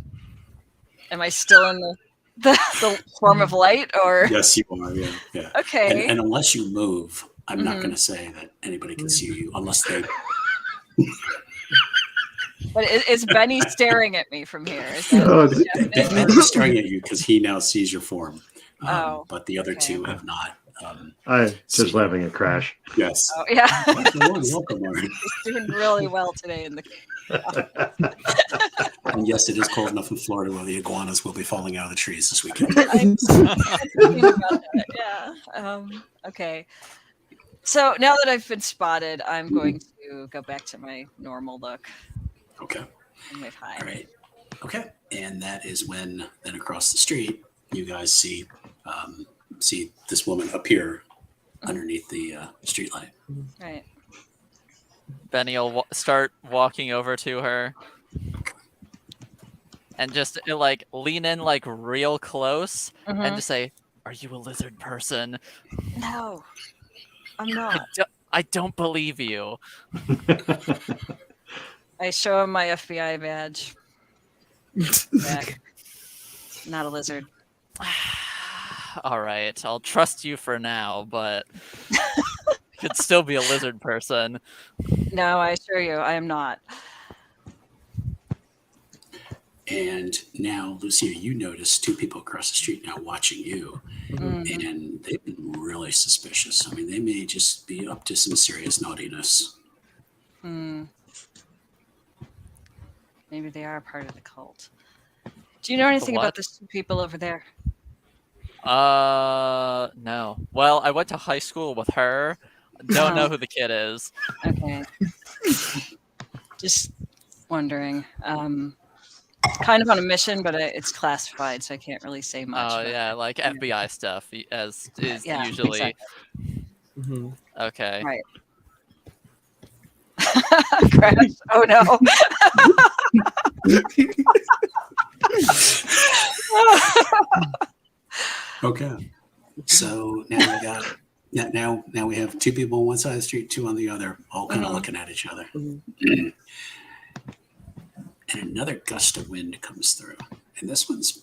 am I still in the form of light, or Yes, you are. Yeah. okay? And unless you move, I'm not going to say that anybody can see you unless they. But is Benny staring at me from here? Is that Ben's staring at you because he now sees your form. But the other okay. two have not. I just laughing at Crash. Yes. Oh, yeah. Welcome, Lauren. He's doing really well today in the. And yes, it is cold enough in Florida where the iguanas will be falling out of the trees this weekend. I'm thinking about that. Yeah. Okay. So now that I've been spotted, I'm going to go back to my normal look. Okay. And wave hi. All right. Okay. And that is when then across the street you guys see this woman appear underneath the streetlight. Right. Benny will start walking over to her and just like lean in like real close and just say, "Are you a lizard person?" No, I'm not. I don't believe you. I show him my FBI badge. Back. Not a lizard. All right, I'll trust you for now, but could still be a lizard person. No, I assure you, I am not. And now, Lucia, you notice two people across the street now watching you, and they've been really suspicious. I mean, they may just be up to some serious naughtiness. Maybe they are part of the cult. Do you know anything about these two people over there? No. Well, I went to high school with her. Don't know who the kid is. Okay. Just wondering. Kind of on a mission, but it's classified, so I can't really say much. Oh, yeah, like FBI stuff, as is Yeah, usually. exactly. Okay. Right. Crash. Oh no. Okay. So now we have two people on one side of the street, two on the other, all kind of looking at each other. And another gust of wind comes through. And this one's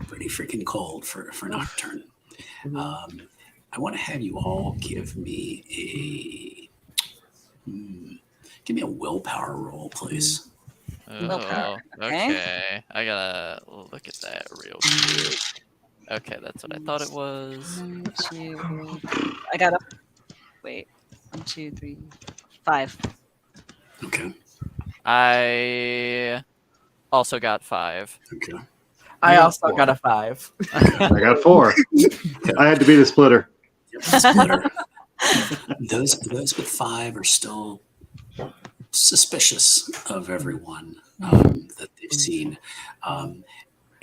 pretty freaking cold for Nocturne. I want to have you all give me a willpower roll, please. Willpower, Oh, okay. I gotta look at that real quick. Okay, that's what I thought it was. 1, 2, I gotta wait. 1, 2, 3, 5. Okay. I also got 5. Okay. I got also 4. got a 5. I got 4. I had to be the splitter. Yep, splitter. Those with 5 are still suspicious of everyone that they've seen.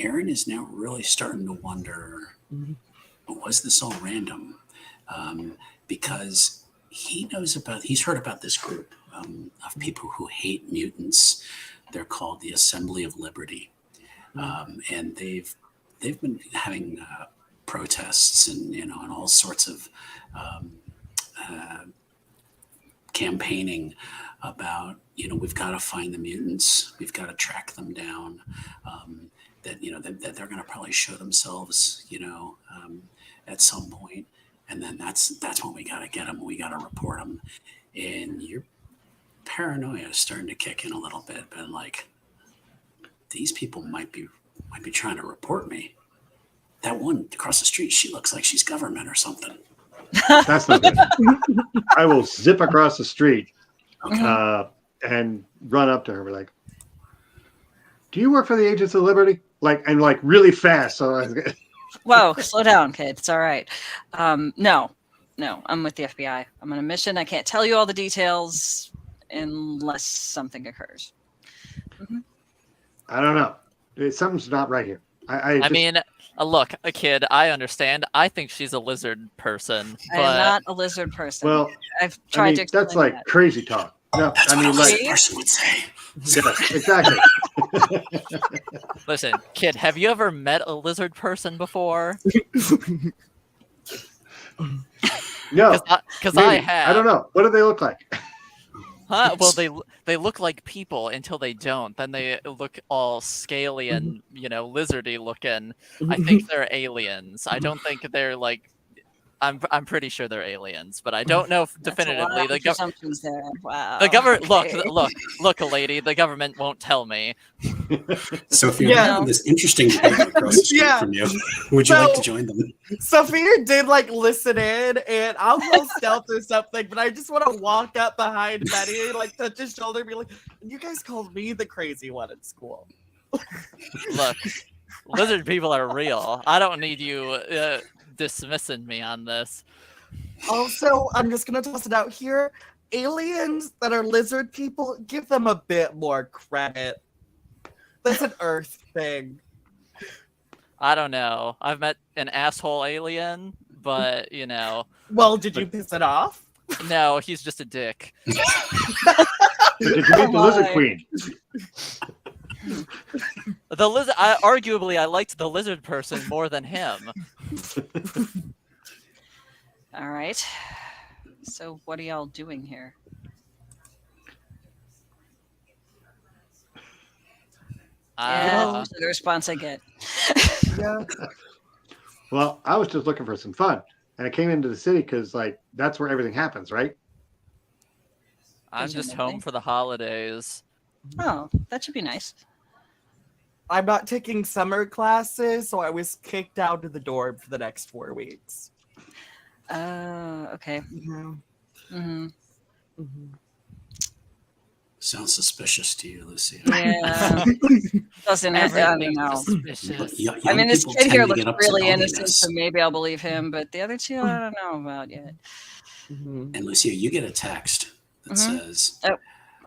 Aaron is now really starting to wonder, was this all random? Because he's heard about this group of people who hate mutants. They're called the Assembly of Liberty. And they've been having protests and all sorts of campaigning about we've got to find the mutants, we've got to track them down, that they're going to probably show themselves at some point, and then that's when we got to get them, we got to report them, and your paranoia is starting to kick in a little bit, but like these people might be trying to report me. That one across the street, she looks like she's government or something. That's not good. I will zip across the street and run up to her and be like, do you work for the Agents of Liberty? Like really fast. So Whoa, slow down, kid. It's all right. No, I'm with the FBI. I'm on a mission. I can't tell you all the details unless something occurs. I don't know. Something's not right here. I mean, look, a kid, I understand. I think she's a lizard person. I am not a lizard person. Well, I've tried to explain that's like that. crazy talk. No, That's I what mean, a like, lizard person would say. yeah, exactly. Listen, kid, have you ever met a lizard person before? No, Because I maybe. have. I don't know. What do they look like? Huh? Well, they look like people until they don't. Then they look all scaly and lizardy looking. I think they're aliens. I don't think they're like. I'm pretty sure they're aliens, but I don't know definitively. The assumptions there. Wow. The government. Okay. Look, lady. The government won't tell me. So if you're having this interesting debate across the street from you, would you like to join them? Sophia did like listen in, and I'll go stealth or something, but I just want to walk up behind Betty, like touch his shoulder, and be like, "You guys called me the crazy one at school." Look, lizard people are real. I don't need you dismissing me on this. Also, I'm just gonna toss it out here. Aliens that are lizard people, give them a bit more credit. That's an Earth thing. I don't know. I've met an asshole alien, but Well, did you piss it off? no, he's just a dick. Did you meet the Lizard Queen? The lizard. Arguably, I liked the lizard person more than him. All right. So what are y'all doing here? Yeah, the response I get. Yeah. Well, I was just looking for some fun, and I came into the city because, like, that's where everything happens, right? I'm just home for the holidays. Oh, that should be nice. I'm not taking summer classes, so I was kicked out of the dorm for the next 4 weeks. Okay. Mm-hmm. Sounds suspicious to you, Lucy. Yeah. Doesn't have I don't know. Suspicious. I mean, this Young kid people here tend to looks get up to really naughtiness. innocent, so maybe I'll believe him. But the other two, I don't know about yet. And Lucia, you get a text that says, Oh,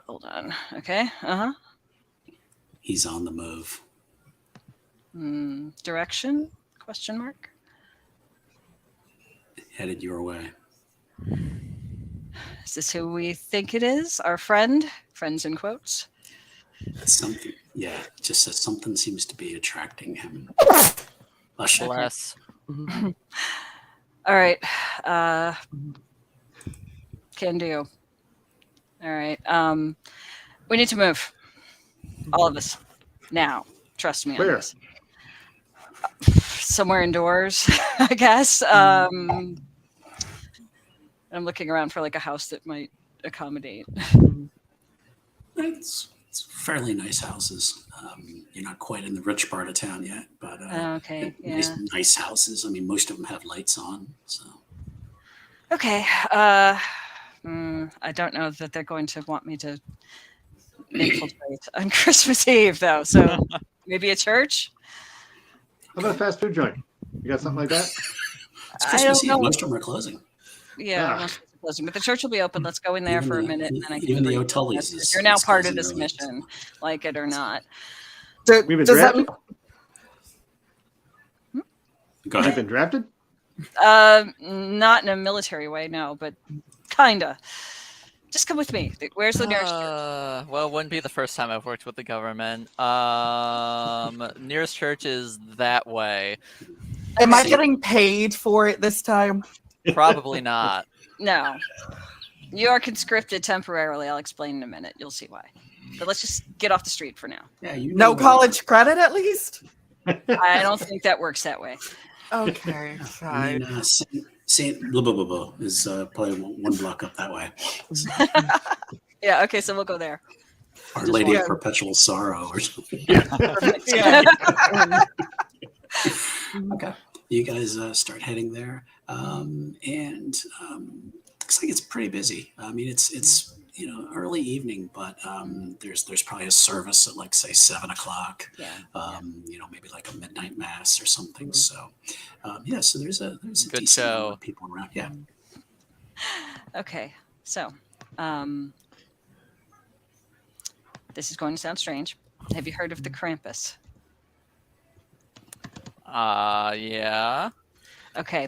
hold on. Okay. he's on the move. Direction? Question mark. Headed your way. Is this who we think it is? Our friend? Friends in quotes. Something, yeah, it just says something seems to be attracting him. Bless. All right. Can do. All right. We need to move. All of us. Now. Trust me on Where? this. Somewhere indoors, I guess. I'm looking around for like a house that might accommodate. It's fairly nice houses. You're not quite in the rich part of town yet, but Okay. Yeah. nice houses. I mean, most of them have lights on. So Okay. I don't know that they're going to want me to infiltrate on Christmas Eve, though. So maybe a church? How about a fast food joint? You got something like that? It's I Christmas don't Eve. know. Most of them are closing. Yeah, Ah. most of it's closing, but the church will be open. Let's go in there Even for a the- minute, and then I can even the brief you. O'Tully's If is- you're now is part of closing this early. mission, like it or not. We've been Does that drafted? Go Have ahead. been drafted? Not in a military way, no, but kinda. Just come with me. Where's the nearest church? Well, it wouldn't be the first time I've worked with the government. Nearest church is that way. Am I See- getting paid for it this time? Probably not. No. You are conscripted temporarily. I'll explain in a minute. You'll see why. But let's just get off the street for now. Yeah, you No know where- college credit, at least. I don't think that works that way. Okay, I fine. mean, Saint blah, blah, blah, blah is probably one block up that way. Yeah, okay, so we'll go there. Our Just Lady of one. Perpetual Sorrow or something. Perfect. Yeah. Okay, you guys start heading there, and looks like it's pretty busy. I mean, it's early evening, but there's probably a service at like say 7 o'clock. Yeah. Maybe like a midnight mass or something. So so there's a Good decent show. number of people around. Yeah. Okay, so this is going to sound strange. Have you heard of the Krampus? Yeah. Okay,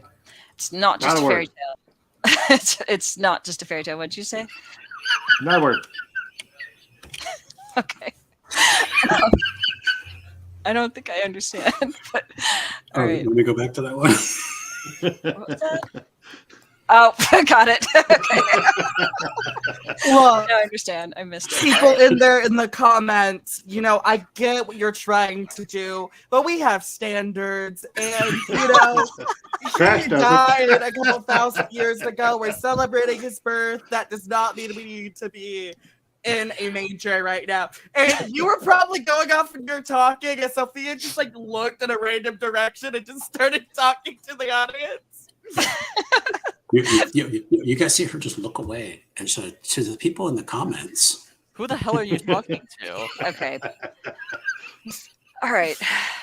it's not just Not a a fairy word. tale. it's not just a fairy tale. What'd you say? Not a word. Okay. I don't think I understand, but all right. Let me go back to that one. What was that? Oh, got it. Okay. Well, Now I understand. I missed it. people in there in the comments, I get what you're trying to do, but we have standards, and Crash he does it. died a couple thousand years ago. We're celebrating his birth. That does not mean we need to be in a manger right now. And you were probably going off and you're talking, and Sophia just like looked in a random direction and just started talking to the audience. You guys see her just look away, and so to the people in the comments. Who the hell are you talking to? Okay. All right.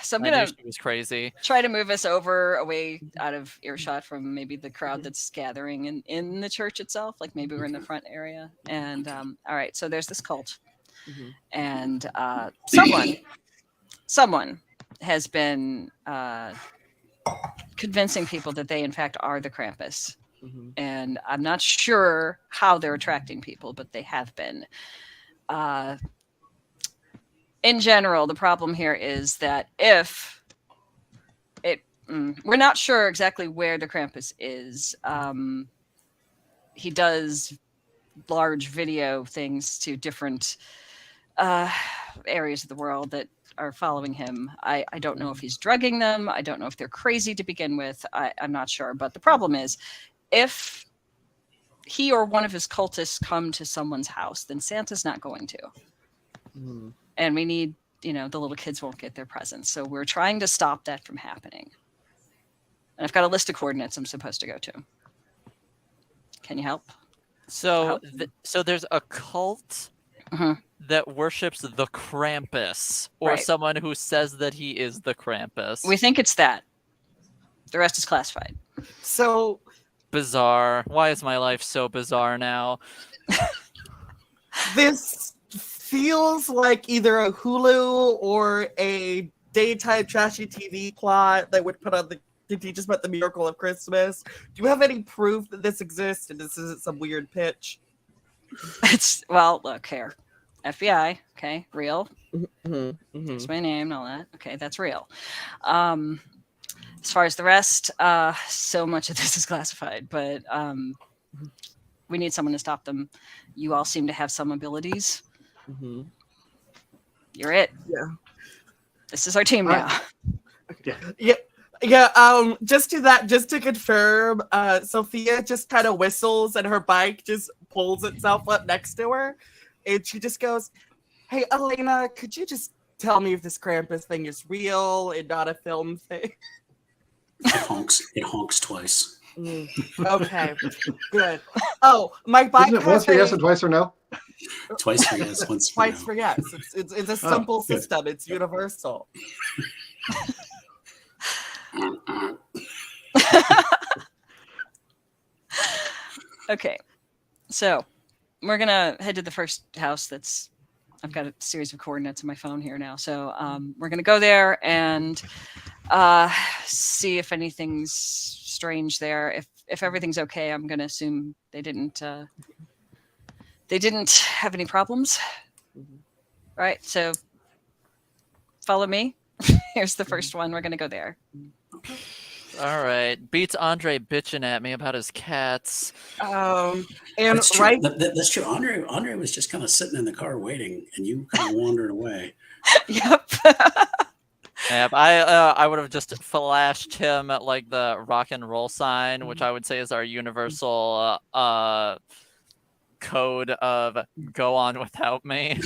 So I'm I gonna knew she was crazy. try to move us over away out of earshot from maybe the crowd that's gathering in the church itself. Like maybe we're in the front area. And all right, so there's this cult, and someone has been convincing people that they in fact are the Krampus. And I'm not sure how they're attracting people, but they have been. In general, the problem here is that if we're not sure exactly where the Krampus is. He does large video things to different areas of the world that are following him. I don't know if he's drugging them. I don't know if they're crazy to begin with. I'm not sure. But the problem is, if he or one of his cultists come to someone's house, then Santa's not going to. And we need, the little kids won't get their presents. So we're trying to stop that from happening. And I've got a list of coordinates I'm supposed to go to. Can you help? So, so there's a cult Mhm. that worships the Krampus, or Right. someone who says that he is the Krampus. We think it's that. The rest is classified. So Bizarre. Why is my life so bizarre now? this feels like either a Hulu or a daytime trashy TV plot that would put on to teach us about the miracle of Christmas. Do you have any proof that this exists and this isn't some weird pitch? Look here. FBI, okay, real. Mm-hmm. That's my name and all that. Okay, that's real. As far as the rest, so much of this is classified, but we need someone to stop them. You all seem to have some abilities. Mm-hmm. You're it. Yeah. This is our team now. Yeah, just to confirm, Sophia just kind of whistles and her bike just pulls itself up next to her. And she just goes, "Hey, Elena, could you just tell me if this Krampus thing is real and not a film thing?" It honks twice. Okay, good. Oh, my bike Isn't it once has for yes a and twice for no? Twice for yes, once for twice no. for yes. It's a Oh, simple good. system. It's universal. Okay, so we're gonna head to the first house. I've got a series of coordinates on my phone here now. So we're gonna go there and see if anything's strange there. If everything's okay, I'm gonna assume they didn't have any problems. All right, so follow me. Here's the first one. We're gonna go there. All right. Beats Andre bitching at me about his cats. And That's true. right, That's true. Andre was just kind of sitting in the car waiting, and you kind of wandered away. Yep. Yep, I would have just flashed him at like the rock and roll sign, which I would say is our universal code of go on without me.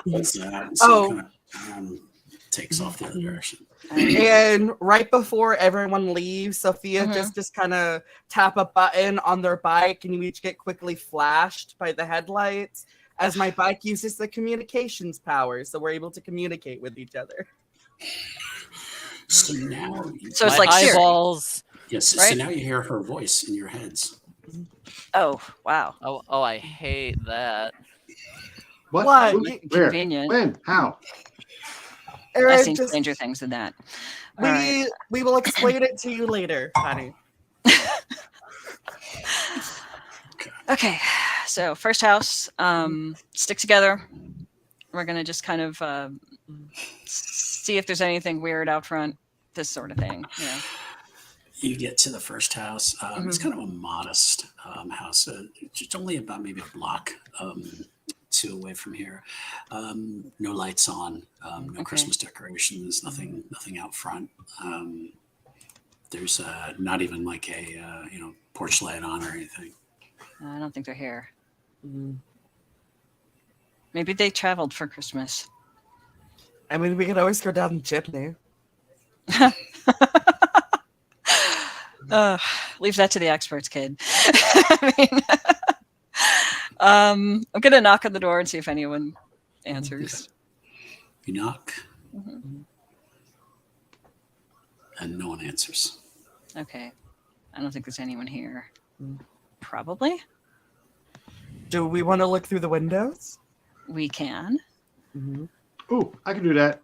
What's that? Oh. Kind of takes off the other direction. and right before everyone leaves, Sophia just kind of tap a button on their bike, and you each get quickly flashed by the headlights. As my bike uses the communications power, so we're able to communicate with each other. So now, So it's My like Siri. eyeballs. yes. right? So now you hear her voice in your heads. Oh, wow. Oh, I hate that. What? Who? Where? Convenient. When? How? I've Eric, seen just- stranger things than that. All right. we will explain it to you later, honey. Okay, so first house, stick together. We're gonna just kind of see if there's anything weird out front, this sort of thing. You know. You get to the first house. It's kind of a modest house. Just only about maybe a block two away from here. No lights on. No Christmas decorations. Nothing out front. There's not even like a porch light on or anything. I don't think they're here. Maybe they traveled for Christmas. I mean, we could always go down the chimney. Leave that to the experts, kid. I mean, I'm gonna knock on the door and see if anyone answers. You knock, and no one answers. Okay, I don't think there's anyone here. Probably Do we want to look through the windows? we can. Ooh, I can do that.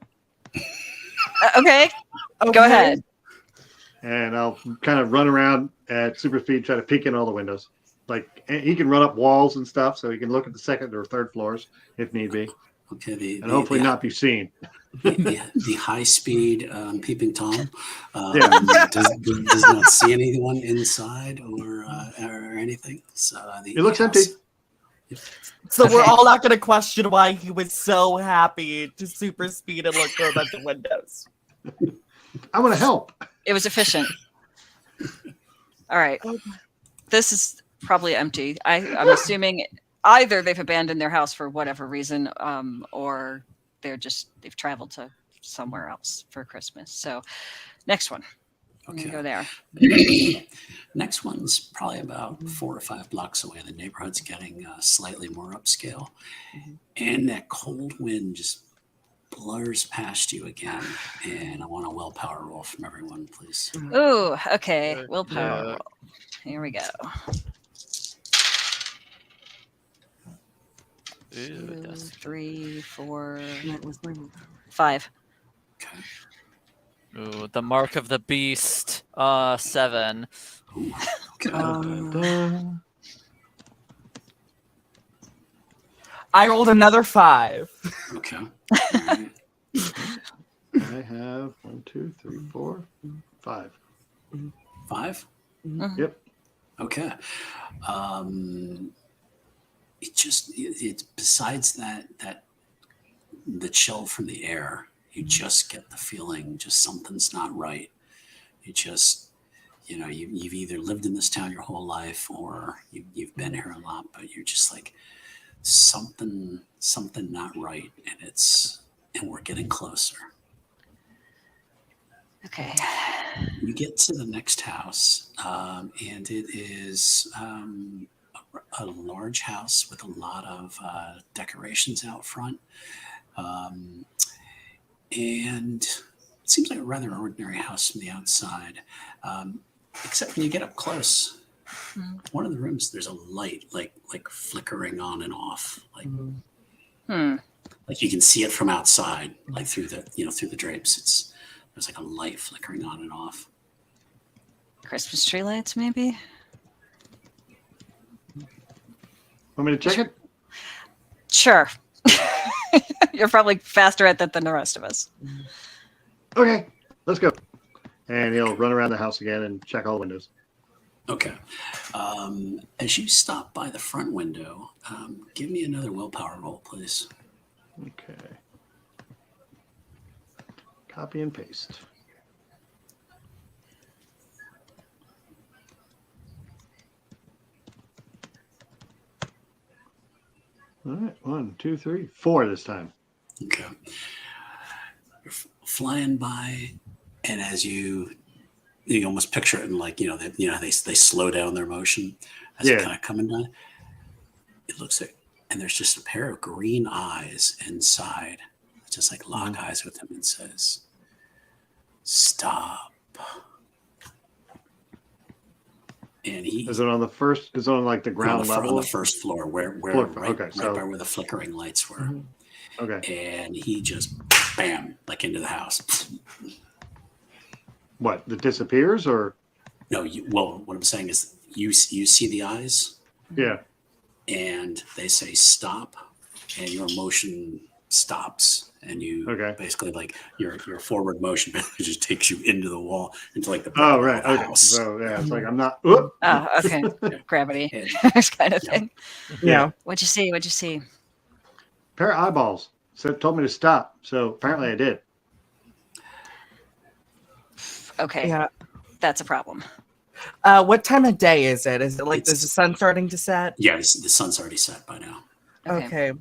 Okay, go Okay. ahead. And I'll kind of run around at super speed, try to peek in all the windows. Like, and he can run up walls and stuff, so he can look at the second or third floors if need be, Okay, and hopefully not be seen. the high speed peeping tom Yeah. does not see anyone inside or anything. So It looks empty. So we're Okay. all not going to question why he was so happy to super speed and look through the windows. I want to help. It was efficient. All right, this is probably empty. I'm assuming either they've abandoned their house for whatever reason, or they've traveled to somewhere else for Christmas. So, next one. I'm gonna go there. Next one's probably about 4 or 5 blocks away. The neighborhood's getting slightly more upscale, and that cold wind just blurs past you again. And I want a willpower roll from everyone, please. Ooh, okay. Willpower Yeah. roll. Here we go. Ooh, 2, dust. 3, 4, 5. Okay. Ooh, the mark of the beast. 7. Ooh, okay. I rolled another 5. Okay. All right. I have 1, 2, 3, 4, 5. 5. Yep. Okay. It's besides that the chill from the air, you just get the feeling just something's not right. You just, you've either lived in this town your whole life or you've been here a lot, but you're just like something not right, and we're getting closer. Okay. You get to the next house, and it is a large house with a lot of decorations out front. Um, and it seems like a rather ordinary house from the outside, except when you get up close. One of the rooms, there's a light like flickering on and off, like you can see it from outside, like through the drapes. There's like a light flickering on and off. Christmas tree lights, maybe? Want me to check it? Sure. You're probably faster at that than the rest of us. Okay, let's go. And he'll run around the house again and check all the windows. Okay. As you stop by the front window, give me another willpower roll, please. Okay. Copy and paste. All right, 1, 2, 3, 4 this time. Okay. You're flying by, and as you almost picture it in like they slow down their motion as Yeah. it kind of coming down. It looks like, and there's just a pair of green eyes inside, just like lock eyes with him, and says, "Stop." And he Is it on the first? Is it on like the ground level? on the first floor, where right by where the flickering lights were. Okay. And he just bam, like into the house. What? That disappears or? No, what I'm saying is you see the eyes, Yeah. and they say stop, and your motion stops, and you basically like your forward motion just takes you into the wall, into like the Oh, right. of the Okay. house. So yeah, it's like I'm not. Whoop. Oh, okay. Gravity. This kind of thing. Yeah. What'd you see? What'd you see? Pair of eyeballs. Told me to stop. So apparently I did. Okay. Yeah. That's a problem. What time of day is it? Is it like is the sun starting to set? Yeah, the sun's already set by now. Okay.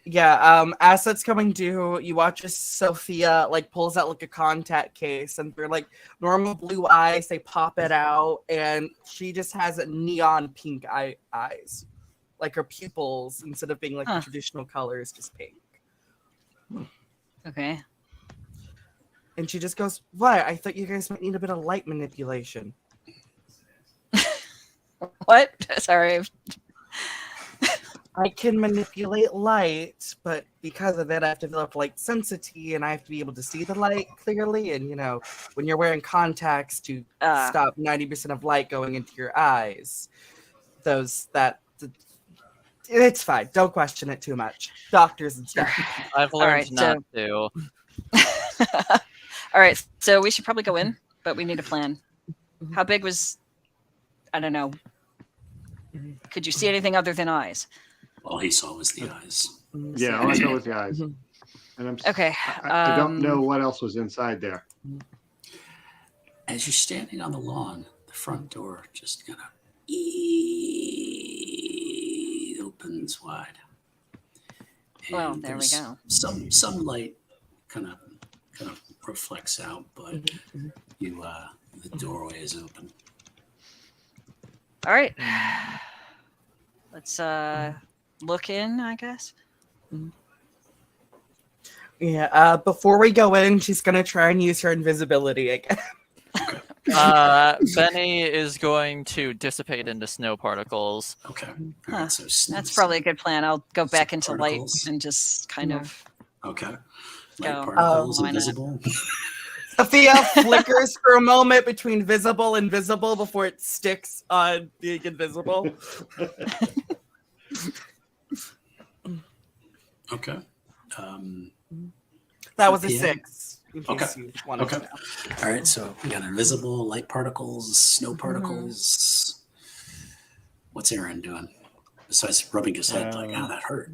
Yeah, as that's coming due, you watch as Sophia like pulls out like a contact case, and they're like normal blue eyes, they pop it out, and she just has neon pink eyes. Like her pupils, instead of being like the traditional colors, just pink. Okay. And she just goes, "What? I thought you guys might need a bit of light manipulation." What? Sorry. I can manipulate light, but because of it, I have to develop light sensitivity, and I have to be able to see the light clearly. And when you're wearing contacts to stop 90% of light going into your eyes, it's fine. Don't question it too much. Doctors and stuff. I've learned not to. All right, so we should probably go in, but we need a plan. How big was? I don't know. Could you see anything other than eyes? All he saw was the eyes. Yeah, all I saw was the eyes. And Okay. I don't know what else was inside there. As you're standing on the lawn, the front door just kind of opens wide. Well, And there we there's go. Some light kind of reflects out, but the doorway is open. All right. Let's look in, I guess. Yeah. Before we go in, she's gonna try and use her invisibility again. Benny is going to dissipate into snow particles. Okay. All right, so That's probably a good plan. I'll go back into light particles. and just kind of. Okay. Go. Light particles, Why not? invisible. Sophia flickers for a moment between visible and visible before it sticks on being invisible. Okay. That was a Yeah. 6. In case Okay. you wanted to Okay. know. All right. So we got invisible, light particles, snow particles. What's Aaron doing? Besides rubbing his head, like, oh, that hurt.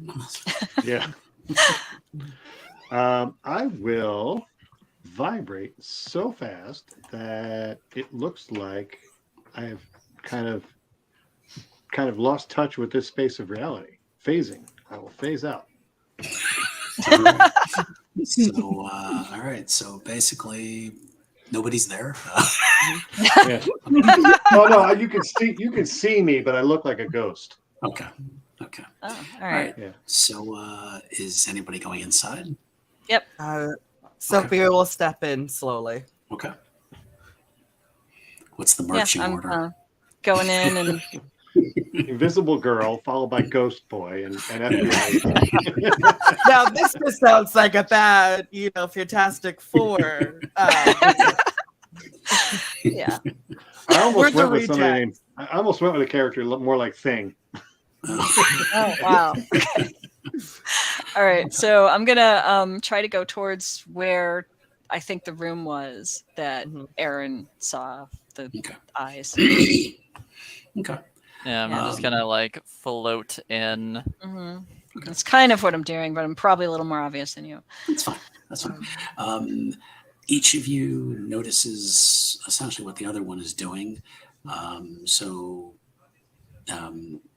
Yeah. I will vibrate so fast that it looks like I have kind of lost touch with this space of reality. Phasing. I will phase out. All right. So, all right. So basically, Nobody's there. Yeah. Oh no, you can see me, but I look like a ghost. Okay. Okay. Oh, all right. Yeah. So, is anybody going inside? Sophia will step in slowly. Okay. What's the Yeah, marching I'm order? going in and Invisible girl, followed by ghost boy and FBI. Now, this just sounds like a bad, Fantastic Four. yeah. I almost Where's the went with somebody named. rejects? I almost went with a character more like Thing. Oh wow. All right, so I'm gonna try to go towards where I think the room was that Mhm. Aaron saw the Okay. eyes. Okay. Yeah, I'm just gonna like float in. hmm That's kind of what I'm doing, but I'm probably a little more obvious than you. That's fine. That's fine. Each of you notices essentially what the other one is doing.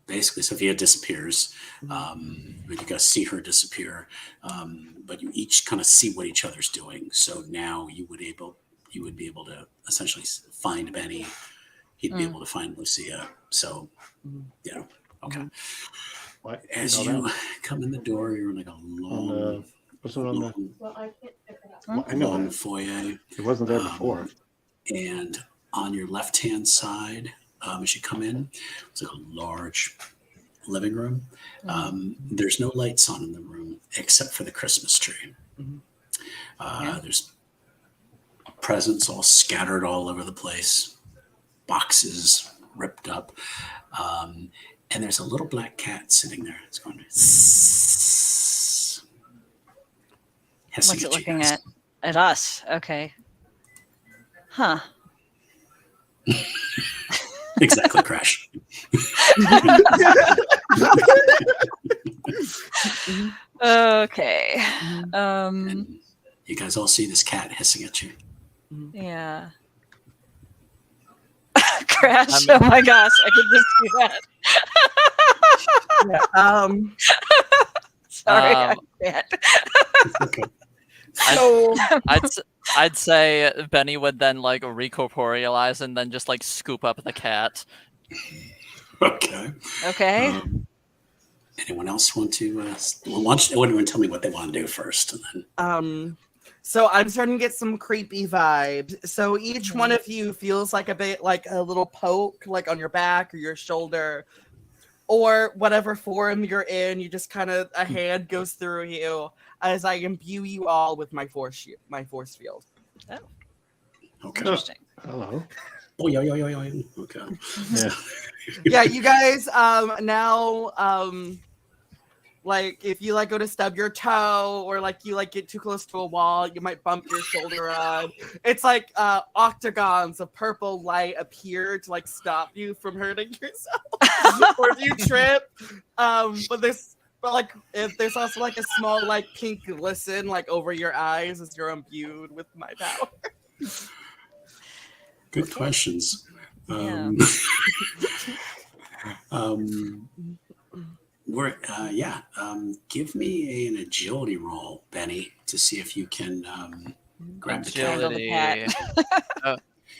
Basically, Sophia disappears, but you guys see her disappear. But you each kind of see what each other's doing. So now you would be able to essentially find Benny. He'd be able to find Lucia. So, okay. What? As you come in the door, you're in like a long, What's on the? long, Well, I know long that. foyer. It wasn't there before. And on your left-hand side, as you come in, it's like a large living room. There's no lights on in the room except for the Christmas tree. There's presents all scattered all over the place, boxes ripped up. And there's a little black cat sitting there. It's going What's it looking at us? Okay. Huh. Exactly, Crash. Okay. And you guys all see this cat hissing at you. Yeah. Crash. Oh my gosh, I could just see that. Sorry, I can't. Okay. So, I'd say Benny would then like recorporealize and then just like scoop up the cat. Okay. Okay. Anyone else want to? Why don't everyone tell me what they want to do first, and then. So I'm starting to get some creepy vibes. So each one of you feels like a bit like a little poke, like on your back or your shoulder, or whatever form you're in. You just kind of a hand goes through you as I imbue you all with my force field. Oh, Okay. interesting. Hello. Oh, yeah. Okay. Yeah. Yeah, you guys. Now, like if you like go to stub your toe or like you like get too close to a wall, you might bump your shoulder on. It's like octagons of purple light appear to like stop you from hurting yourself, or if you trip. But there's also like a small like pink glisten like over your eyes as you're imbued with my power. Good questions. Yeah. Give me an agility roll, Benny, to see if you can grab the cat. Agility.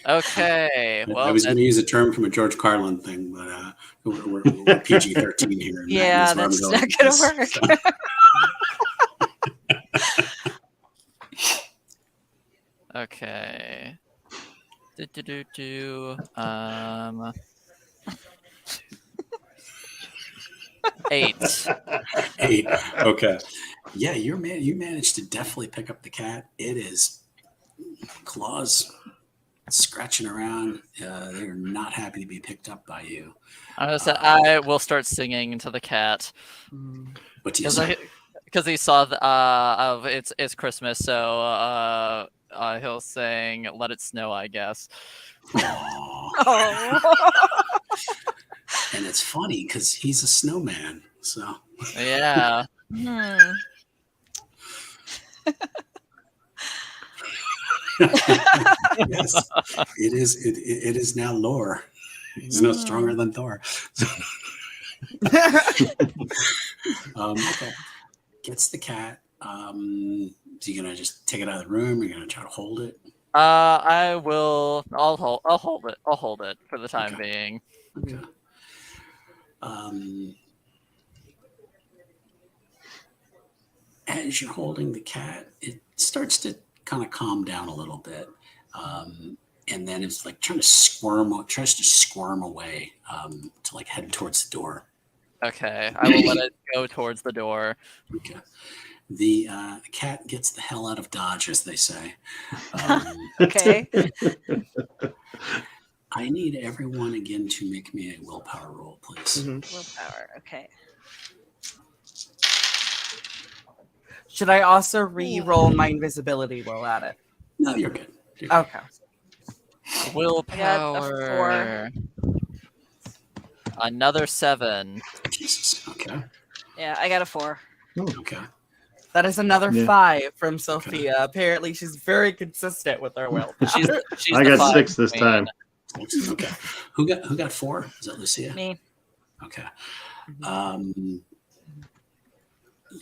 Okay. Well, I was going to use a term from a George Carlin thing, but we're PG-13 here. And Yeah, that's that's where I'm not going gonna with work. Okay. 8. 8. Okay. Yeah, you managed to definitely pick up the cat. It is claws scratching around. They're not happy to be picked up by you. I will start singing to the cat What do you say? because he saw of it's Christmas, so he'll sing "Let It Snow," I guess. Aw. Oh. And it's funny because he's a snowman. So Yeah. yes, it is. It is now lore. He's no stronger than Thor. Okay. Gets the cat. So you're gonna just take it out of the room. You're gonna try to hold it. I will. I'll hold it. I'll hold it for the time Okay. being. Okay. As you're holding the cat, it starts to kind of calm down a little bit. And then it's like tries to squirm away to like head towards the door. Okay, I will let it go towards the door. Okay. The cat gets the hell out of Dodge, as they say. Okay. I need everyone again to make me a willpower roll, please. Willpower. Okay. Should I also re-roll my invisibility while at it? No, you're good. You're good. Okay. Willpower. Another 7. Jesus. Okay. Yeah, I got a 4. Okay. That is another Yeah. 5 from Sophia. Apparently, she's very consistent with her willpower. She's I the got 5 6 this queen. time. Okay. Who got 4? Is that Lucia? Me. Okay.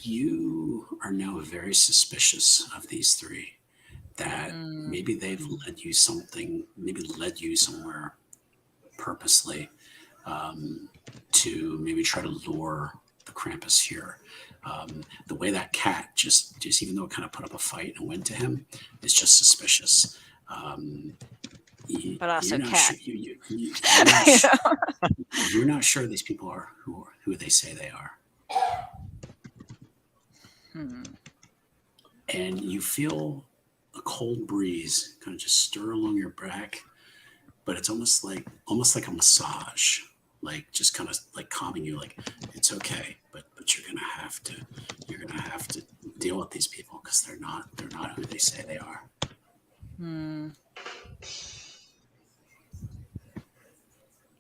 You are now very suspicious of these three. That maybe they've led you somewhere purposely to maybe try to lure the Krampus here. The way that cat just even though it kind of put up a fight and went to him, is just suspicious. But also you're not cat. You're not sure these people are who they say they are. And you feel a cold breeze kind of just stir along your back, but it's almost like a massage, like just kind of like calming you, like it's okay, but you're gonna have to deal with these people because they're not who they say they are.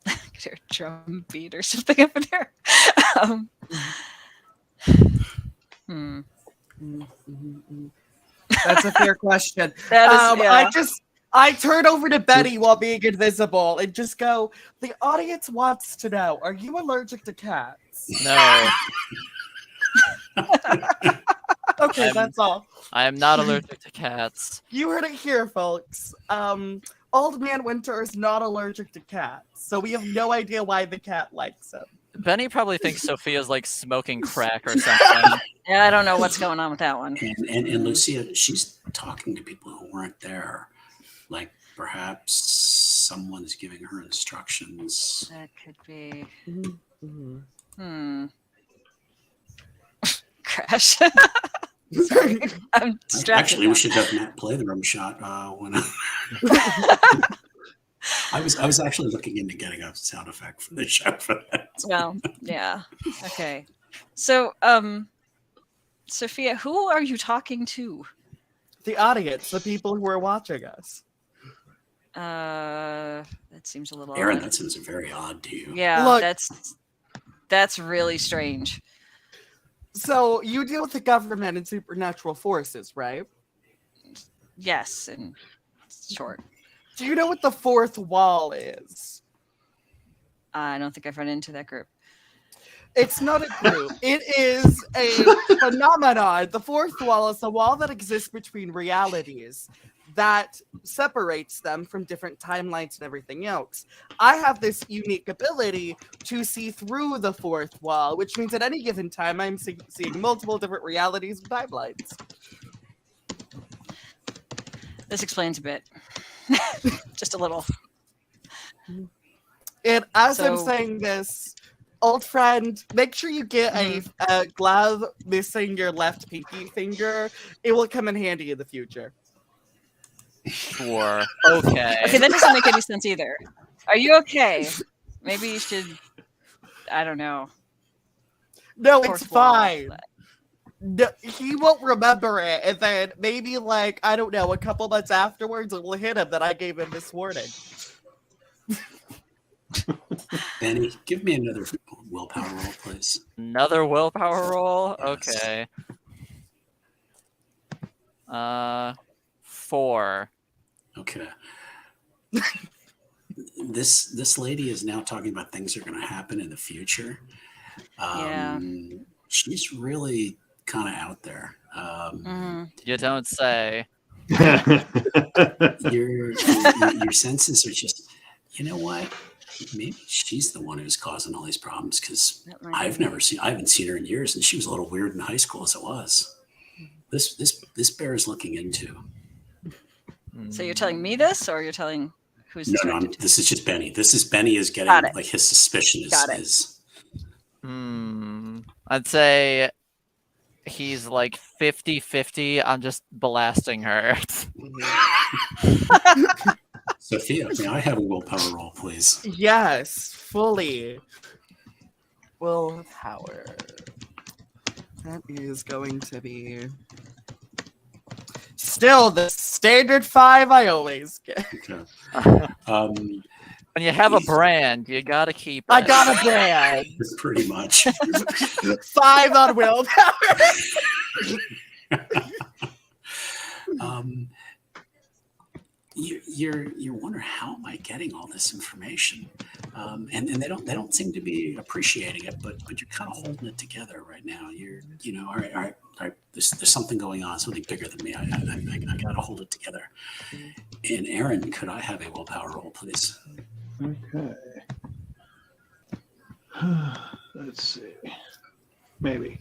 Could hear a drum beat or something over there. That's a fair question. That is, yeah. I turn over to Betty while being invisible and just go, the audience wants to know, are you allergic to cats? No, Okay, that's all. I am not allergic to cats. You heard it here, folks. Old Man Winter is not allergic to cats, so we have no idea why the cat likes him. Benny probably thinks Sophia's like smoking crack or something. Yeah, I don't know what's going on with that one. And Lucia, she's talking to people who weren't there, like perhaps someone's giving her instructions. That could be. Mm-hmm. Crash. Sorry, I'm distracted. Actually, now. we should have Matt play the rum shot when I was actually looking into getting a sound effect for the show for that. Well, yeah. Okay. So, Sophia, who are you talking to? The audience, the people who are watching us. That seems a little Aaron, odd. that seems very odd to you. Yeah, Look- that's really strange. So you deal with the government and supernatural forces, right? Yes, in short. Do you know what the fourth wall is? I don't think I've run into that group. It's not a group. It is a phenomenon. The fourth wall is the wall that exists between realities that separates them from different timelines and everything else. I have this unique ability to see through the fourth wall, which means at any given time I'm seeing multiple different realities and timelines. This explains a bit. Just a little. And as I'm So- saying this, old friend, make sure you get a glove missing your left pinky finger. It will come in handy in the future. Sure. Okay. Okay, that doesn't make any sense either. Are you okay? Maybe you should. I don't know. No, it's Fourth wall. fine. No, he won't remember it, and then maybe like I don't know, a couple months afterwards, it will hit him that I gave him this warning. Benny, give me another willpower roll, please. Another willpower roll? Okay. 4. Okay. This lady is now talking about things that are going to happen in the future. Yeah. She's really kind of out there. You don't say. your senses are just, you know what? Maybe she's the one who's causing all these problems because That might I be. haven't seen her in years, and she was a little weird in high school as it was. This bears looking into. So you're telling me this, or you're telling who's this No, directed to? this is just Benny. Benny is getting Got it. like his suspicion Got it. is I'd say he's like 50-50 on just blasting her. Sophia. May I have a willpower roll, please? Yes, fully. Willpower. That is going to be still the standard 5 I always get. Okay. When you have a brand, you gotta keep it. I got a brand. Pretty much. 5 on willpower. You're wondering, how am I getting all this information? And they don't seem to be appreciating it, but you're kind of holding it together right now. All right. There's something going on, something bigger than me. I got to hold it together. And Aaron, could I have a willpower roll, please? Okay. Let's see. Maybe.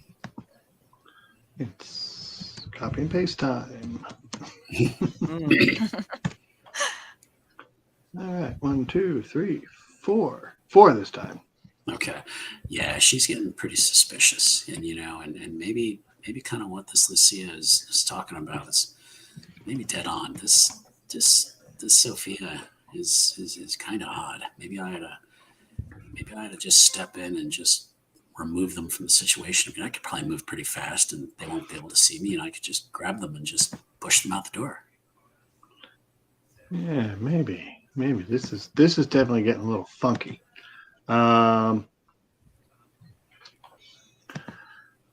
It's copy and paste time. All right. 1, 2, 3, 4. 4 this time. Okay. Yeah, she's getting pretty suspicious, and and maybe kind of what this Lucia is talking about is maybe dead on. This Sophia is kind of odd. Maybe I had to just step in and just remove them from the situation. I mean, I could probably move pretty fast, and they won't be able to see me, and I could just grab them and just push them out the door. Yeah, maybe. This is definitely getting a little funky. I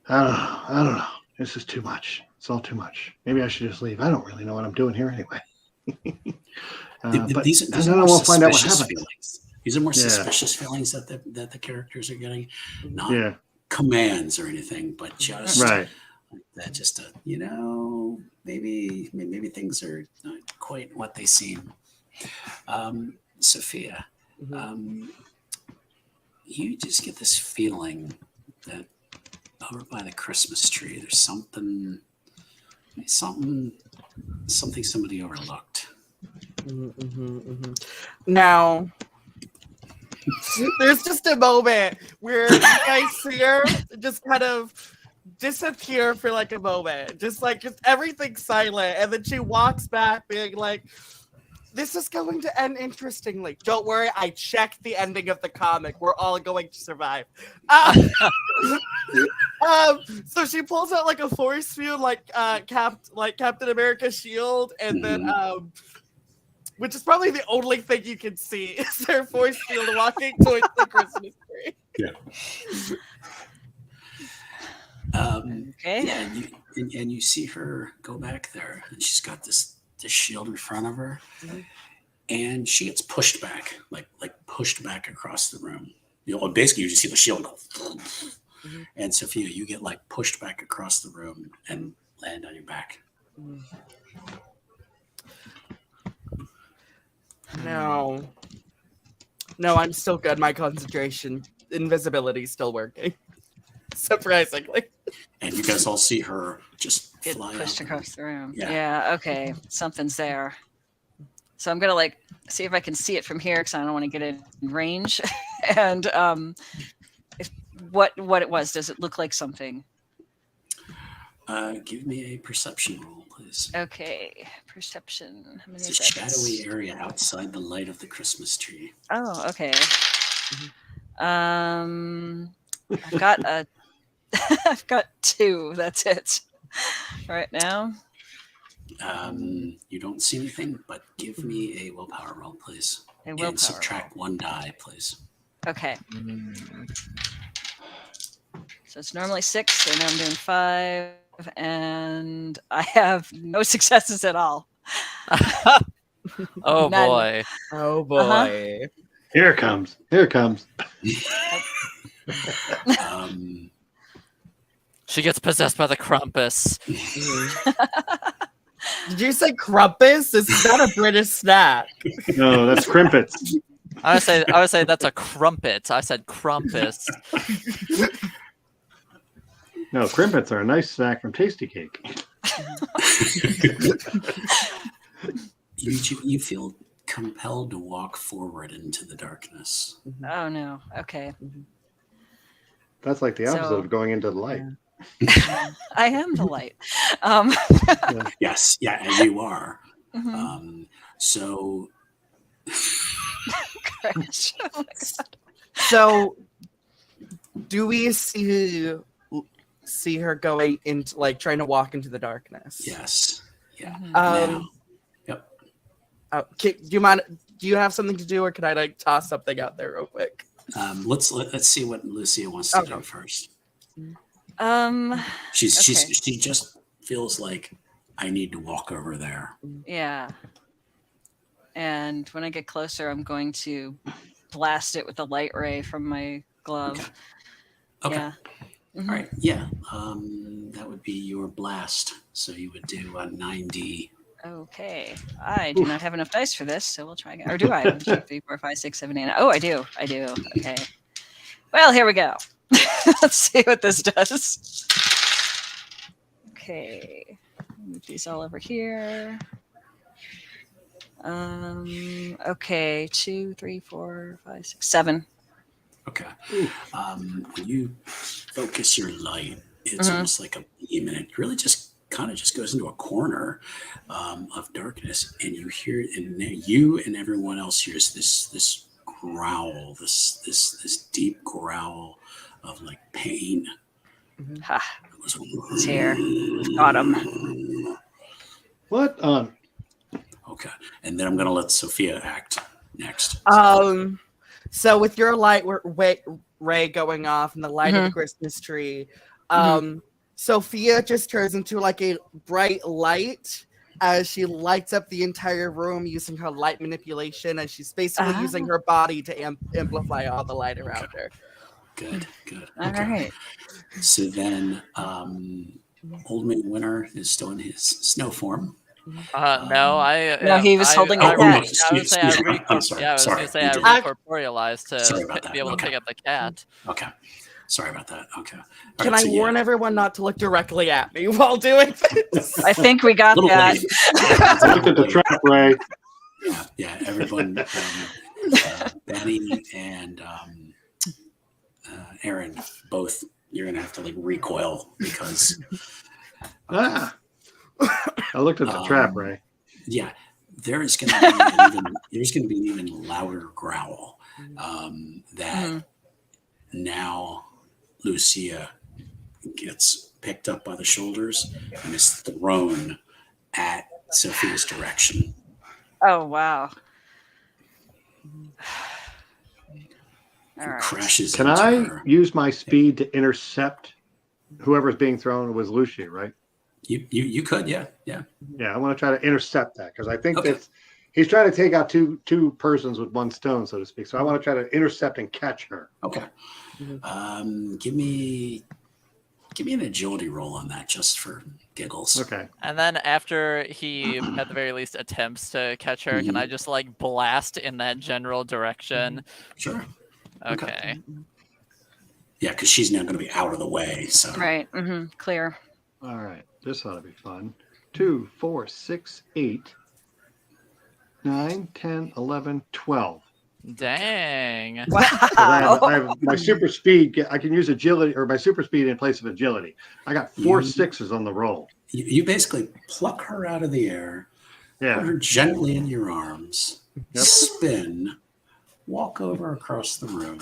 don't know. This is too much. It's all too much. Maybe I should just leave. I don't really know what I'm doing here anyway. But these I don't know. We'll find out what suspicious happens. feelings. These are more Yeah. suspicious feelings that the characters are getting, not commands or anything, but just Right. that just maybe things are not quite what they seem. Sophia, you just get this feeling that over by the Christmas tree, there's something somebody overlooked. Now, there's just a moment where you guys see her just kind of disappear for like a moment, just everything's silent, and then she walks back being like, this is going to end interestingly. Don't worry, I checked the ending of the comic. We're all going to survive. So she pulls out like a force field, like Captain America's shield, and then which is probably the only thing you can see is her force field walking towards the Christmas tree. Yeah. Okay. Yeah, and you see her go back there, and she's got this shield in front of her, and she gets pushed back, like pushed back across the room. Basically, you just see the shield go, and Sophia, you get like pushed back across the room and land on your back. No, I'm still good. My concentration, invisibility, still working. Surprisingly. And you guys all see her just Get fly pushed up. across the room. Yeah. Yeah. Okay. Something's there. So I'm gonna see if I can see it from here because I don't want to get in range. And what it was? Does it look like something? Give me a perception roll, please. Okay. Perception. How many It's a is that? shadowy area outside the light of the Christmas tree. Oh, okay. I've got I've got 2. That's it. Right now. You don't see anything, but give me a willpower roll, please. A willpower And subtract 1 die, please. Okay. So it's normally 6, so now I'm doing 5, and I have no successes at all. Oh None. boy. Oh boy. Here it comes. Here it comes. She gets possessed by the Krampus. Did you say crumpets? This is not a British snack. No, that's crimpets. I would say that's a crumpet. I said crumpus. No, crimpets are a nice snack from Tasty Cake. You feel compelled to walk forward into the darkness. Oh no. Okay. That's like the opposite So- of going into the light. I am the light. Yes, yeah, and you are. Mhm. So Crash. Oh my God. So, do we see her going into like trying to walk into the darkness? yes, yeah. Mhm. Now, Do you mind? Do you have something to do, or can I like toss something out there real quick? let's see what Lucia wants to Okay. do first. Um. She Okay. just feels like I need to walk over there. Yeah. And when I get closer, I'm going to blast it with a light ray from my glove. Okay. Yeah. Mhm. All right. Yeah. That would be your blast. So you would do a 9D. Okay. I do not have enough dice for this, so we'll try again. Or do I? 1, 2, 3, 4, 5, 6, 7, 8. Oh, I do. I do. Okay. Well, here we go. Let's see what this does. Okay. Move these all over here. Okay. 2, 3, 4, 5, 6, 7. Okay. When you focus your light, it's Mhm. almost like a beam, and it really just kind of just goes into a corner of darkness, and you hear, and you and everyone else hears this growl, this deep growl of like pain. Ha. It was, It's here. Got him. What? Okay, and then I'm gonna let Sophia act next. So with your light ray going off and the light of the Christmas tree, Sophia just turns into like a bright light as she lights up the entire room using her light manipulation, and she's basically using her body to amplify all the light around her. Good. All right. So then, Old Man Winter is still in his snow form. No, he was holding a I, cat. I would say I Excuse me. I'm sorry. Yeah, I was Sorry, going to say you I did. recorporealized Sorry to about that. be able to Okay. pick up the cat. Okay. Sorry about that. Okay. All Can right, I so warn everyone not to look directly at me while doing this? I think we got Little that. late. I looked at the trap ray. Yeah. Everyone, Benny and Aaron, both. You're gonna have to like recoil because. I looked at the trap ray. Yeah, there's going to be an even louder growl that now Lucia gets picked up by the shoulders and is thrown at Sophia's direction. Oh, wow. All right. Crashes Can into I her. use my speed to intercept whoever's being thrown? Was Lucia, right? You could, yeah. Yeah, I want to try to intercept that because I think Okay. he's trying to take out two persons with one stone, so to speak. So I want to try to intercept and catch her. Okay. Give me an agility roll on that just for giggles. Okay. And then after he, at the very least, attempts to catch her, can I just like blast in that general direction? Sure. Okay. Yeah, because she's now going to be out of the way. So Right. Clear. All right. This ought to be fun. 2, 4, 6, 8, 9, 10, 11, 12. Dang. Wow. I have my super speed. I can use agility or my super speed in place of agility. I got 4 6s on the roll. You basically pluck her out of the air, put Yeah. her gently in your arms, spin, walk over across the room,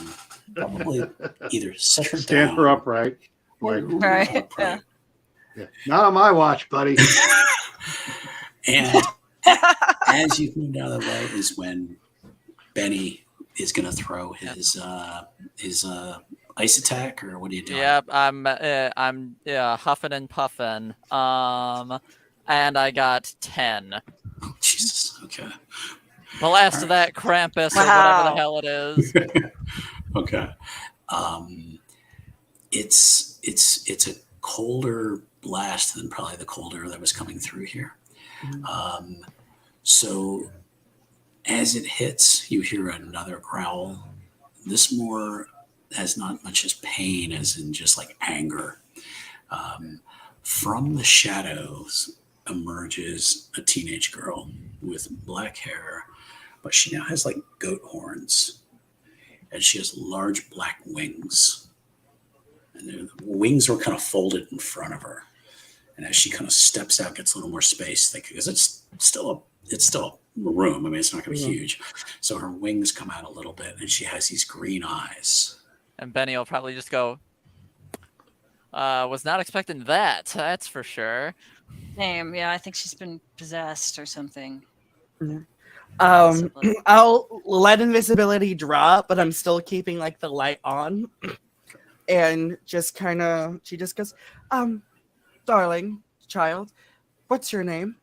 probably either set her Stand down her upright. or Like, Right, upright. yeah. Not on my watch, buddy. And as you move out of the way is when Benny is going to throw his ice attack, or what are you doing? Yep, I'm huffing and puffing. And I got 10. Oh, Jesus. Okay. Blast All that Krampus or Wow. whatever the hell it is. Okay. It's a colder blast than probably the colder that was coming through here. Um, so as it hits, you hear another growl. This more has not much as pain as in just like anger. Um, from the shadows emerges a teenage girl with black hair, but she now has like goat horns, and she has large black wings. And the wings are kind of folded in front of her. And as she kind of steps out, gets a little more space, because it's still a room. I mean, it's not going to be huge. So her wings come out a little bit, and she has these green eyes. And Benny will probably just go, was not expecting that, that's for sure. Same. Yeah, I think she's been possessed or something. Possibly. I'll let invisibility drop, but I'm still keeping like the light on. And just kind of, she just goes, darling child, what's your name?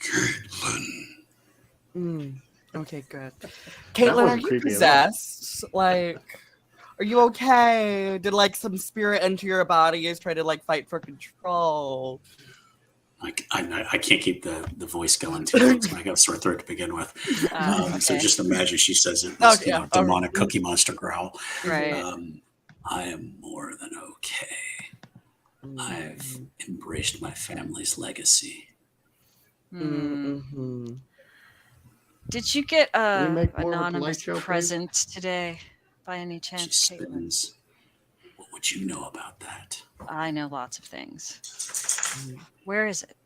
Caitlin. Okay, good. Caitlin, are you possessed? Like, are you okay? Did like some spirit enter your body is trying to like fight for control? I can't keep the voice going too long. I got a sore throat to begin with. Okay. So just imagine she says it, this demonic Cookie Monster growl. Right. I am more than okay. I've embraced my family's legacy. Mm-hmm. Did you get we make a more with the light anonymous show, please? present today, by any She chance, Caitlin? spins. What would you know about that? I know lots of things. Where is it?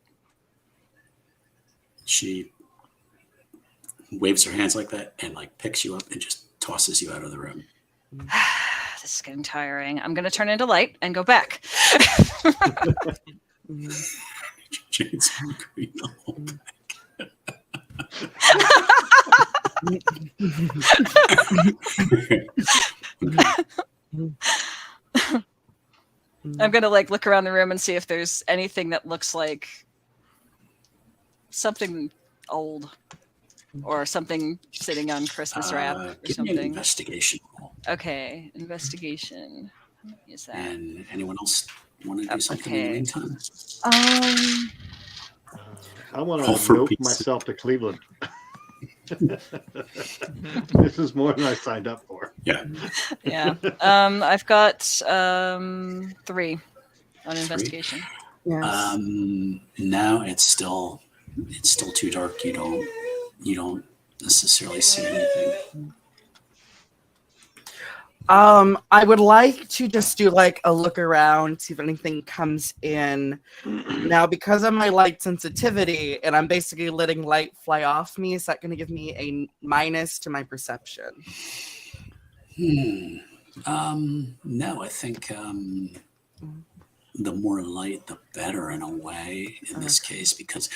She waves her hands like that and like picks you up and just tosses you out of the room. This is getting tiring. I'm going to turn into light and go back. Jane's green the whole back. I'm going to like look around the room and see if there's anything that looks like something old or something sitting on Christmas wrap or Give me an something. investigation roll. Okay, investigation. Is that? And anyone else want to do something in the Okay. meantime? I want All to for note pizza. myself to Cleveland. This is more than I signed up for. Yeah. Yeah. I've got 3 on investigation. Yes. No, it's still too dark. You don't necessarily see anything. I would like to just do like a look around, see if anything comes in. Now, because of my light sensitivity, and I'm basically letting light fly off me, is that going to give me a minus to my perception? No, I think the more light, the better in a way in this case, because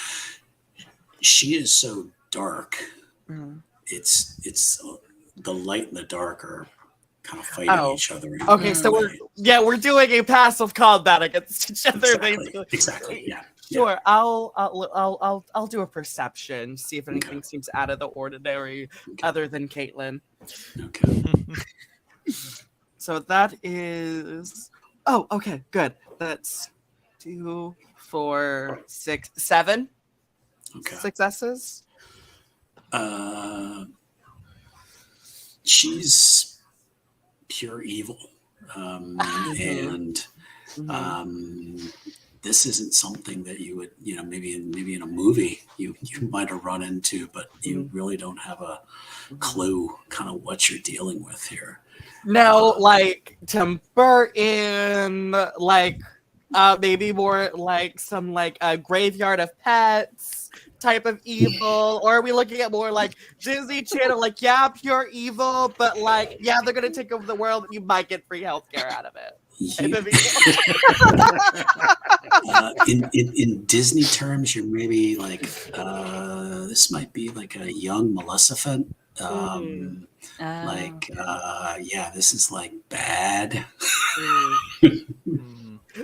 she is so dark. It's the light and the dark are kind of fighting each other. Okay, so we're doing a passive combat against each other. Exactly. Yeah. Sure. I'll do a perception, see if anything seems out of the ordinary other than Caitlin. Okay. So that is okay, good. That's 2, 4, 6, 7 successes. She's pure evil, and this isn't something that you would, maybe in a movie you might have run into, but you really don't have a clue kind of what you're dealing with here. No, like Tim Burton, like maybe more like some like a Graveyard of Pets type of evil, or are we looking at more like Disney Channel, like pure evil, but like they're gonna take over the world, and you might get free healthcare out of it. In Disney terms, you're maybe like this might be like a young Maleficent. This is like bad.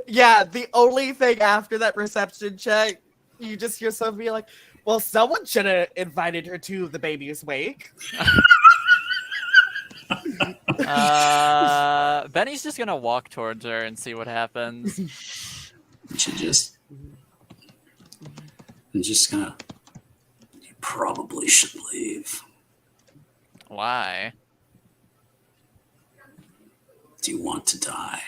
Yeah, the only thing after that perception check, you just hear somebody be like, well, someone should have invited her to the baby's wake. Benny's just gonna walk towards her and see what happens. You should just And just gonna, you probably should leave. Why? Do you want to die?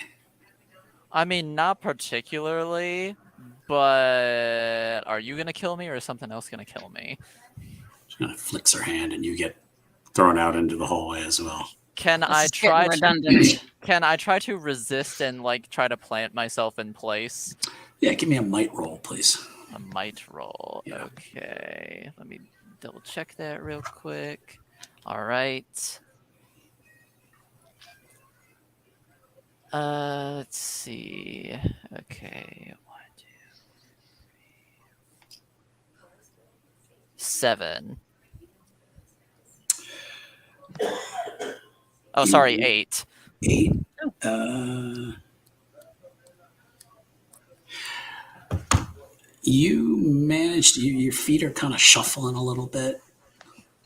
I mean, not particularly, but are you gonna kill me or is something else gonna kill me? She kind of flicks her hand, and you get thrown out into the hallway as well. Can This I is getting try? redundant. Can I try to resist and like try to plant myself in place? Yeah, give me a might roll, please. A might roll. Yeah. Okay, let me double check that real quick. All right. Let's see. Okay, 1, 2, 3, 7. Oh, sorry, 8. 8. You managed. Your feet are kind of shuffling a little bit.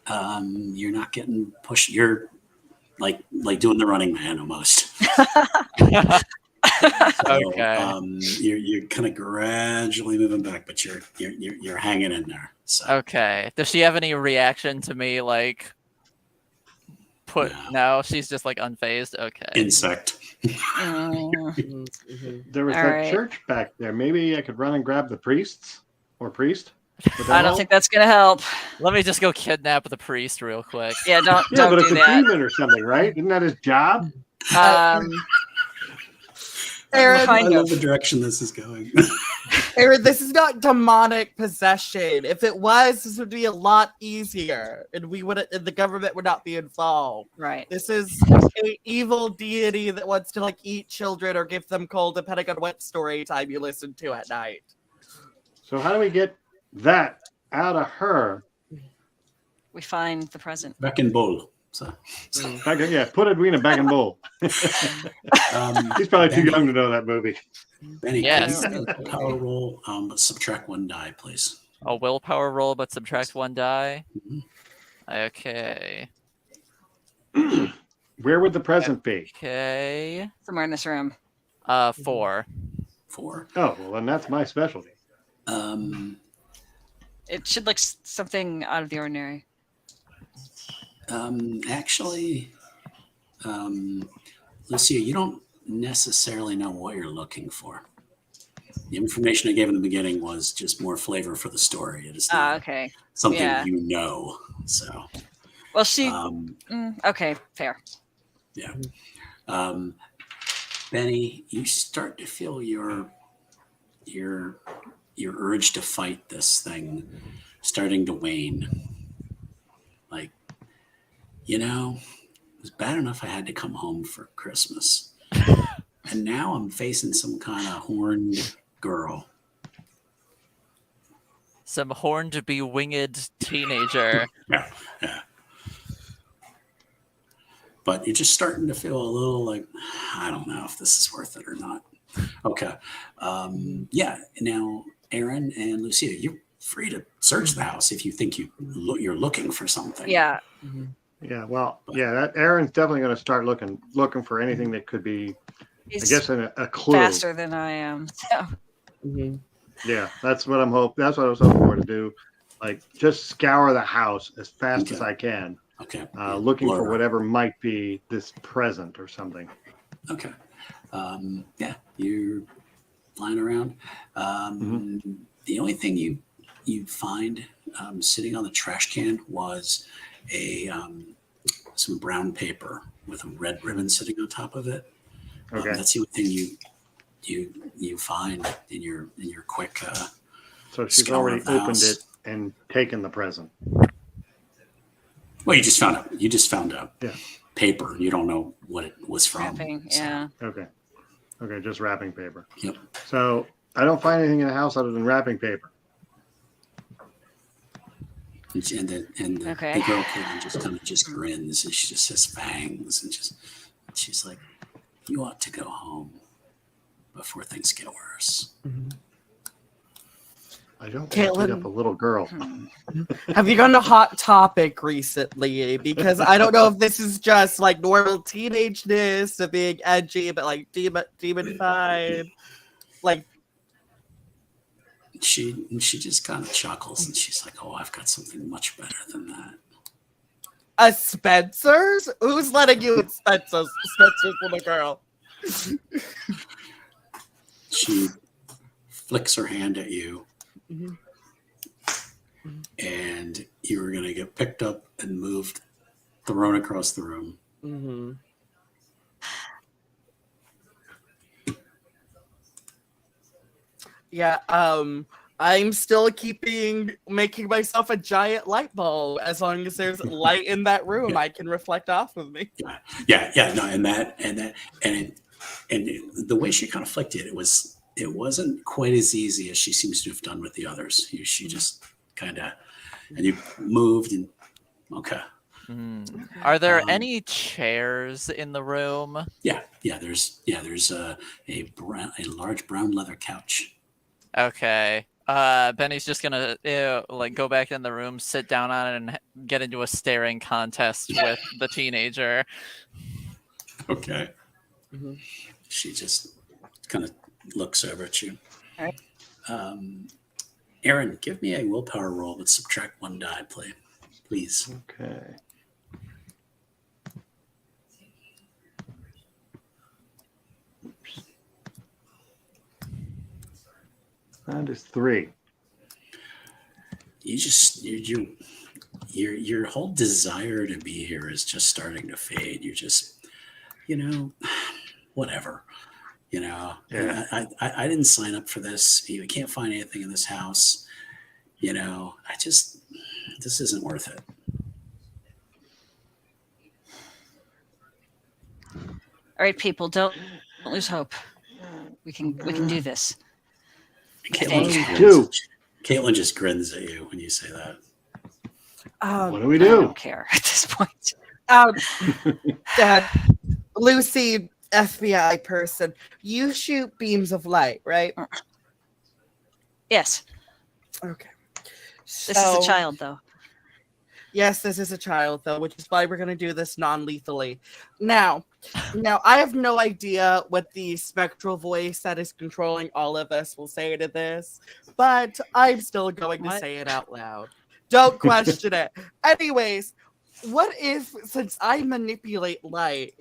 You're not getting pushed. You're like doing the Running Man almost. So, Okay. you're kind of gradually moving back, but you're hanging in there. So Okay. Does she have any reaction to me like no, she's just like unfazed. Okay. insect. There was All that right. church back there. Maybe I could run and grab the priest or priest. Would that I don't help? think that's gonna help. Let me just go kidnap the priest real quick. Yeah, don't Yeah, but do it's a that. demon or something, right? Isn't that his job? Aaron, I Kind love of. the direction this is going. Aaron, this is not demonic possession. If it was, this would be a lot easier, and the government would not be involved. Right. This is an evil deity that wants to like eat children or give them cold, depending on what story time you listen to at night. So how do we get that out of her? We find the present. Back in bowl. So Put Edwina back in bowl. He's probably too young to know that movie. Benny, Yes. can you do a power roll, but subtract 1 die, please. A willpower roll, but subtract 1 die. Mhm. Okay. Where would the present be? Okay. Somewhere in this room. 4. 4. Oh, well, then that's my specialty. It should look something out of the ordinary. Actually, Lucia, you don't necessarily know what you're looking for. The information I gave in the beginning was just more flavor for the story. It is not Okay. something Yeah. you know. So, Well, she. um, Okay, fair. yeah. Benny, you start to feel your urge to fight this thing starting to wane. Like, it was bad enough I had to come home for Christmas. And now I'm facing some kind of horned girl. Some horned, bewinged teenager. Yeah. But you're just starting to feel a little like, I don't know if this is worth it or not. Okay. Yeah. Now, Aaron and Lucia, you're free to search the house if you think you're looking for something. Yeah. Yeah, well, that Aaron's definitely going to start looking for anything that could be, He's I guess, a clue. faster than I am. So. Yeah, that's what I was hoping for to do. Like, just scour the house as fast as I can, Okay. looking for Blur. whatever might be this present or something. Okay. Yeah, you're flying around. The only thing you find sitting on the trash can was some brown paper with a red ribbon sitting on top of it. Okay. That's the only thing you find in your quick. So she's scour already of the opened house. it and taken the present. Well, you just found a Yeah. paper. You don't know what it was from. Wrapping, so, yeah. Okay, just wrapping paper. Yep. So I don't find anything in the house other than wrapping paper. And the Okay. girl just grins and she just says fangs and she's like, you ought to go home before things get worse. I don't want to beat Caitlin. up a little girl. Have you gone to Hot Topic recently? Because I don't know if this is just like normal teenageness of being edgy, but like demonified. Like, She just kind of chuckles and she's like, "Oh, I've got something much better than that." A Spencer's? Who's letting you in Spencer's with a girl? She flicks her hand at you, Mhm. and you were gonna get picked up and moved, thrown across the room. Mm-hmm. Yeah, I'm still making myself a giant light bulb. As long as there's light in that room, I can reflect off of me. Yeah. No, and the way she kind of flicked it, it wasn't quite as easy as she seems to have done with the others. She just kind of, and you moved and okay. Are there any chairs in the room? Yeah. There's a large brown leather couch. Okay. Benny's just gonna go back in the room, sit down on it, and get into a staring contest with the teenager. Okay. Mm-hmm. She just kind of looks over at you. All right. Aaron, give me a willpower roll, but subtract 1 die, please. Okay. That is 3. Your whole desire to be here is just starting to fade. You're just, whatever. Yeah. I didn't sign up for this. You can't find anything in this house. This isn't worth it. All right, people, don't lose hope. We can do this. Caitlin just grins at you when you say that. What do we I do? don't care at this point. Lucy, FBI person, you shoot beams of light, right? Yes. Okay. This is a child, though. Yes, this is a child, though, which is why we're going to do this non-lethally. Now, I have no idea what the spectral voice that is controlling all of us will say to this, but I'm still going to say it out loud. Don't question it. Anyways, what if, since I manipulate light,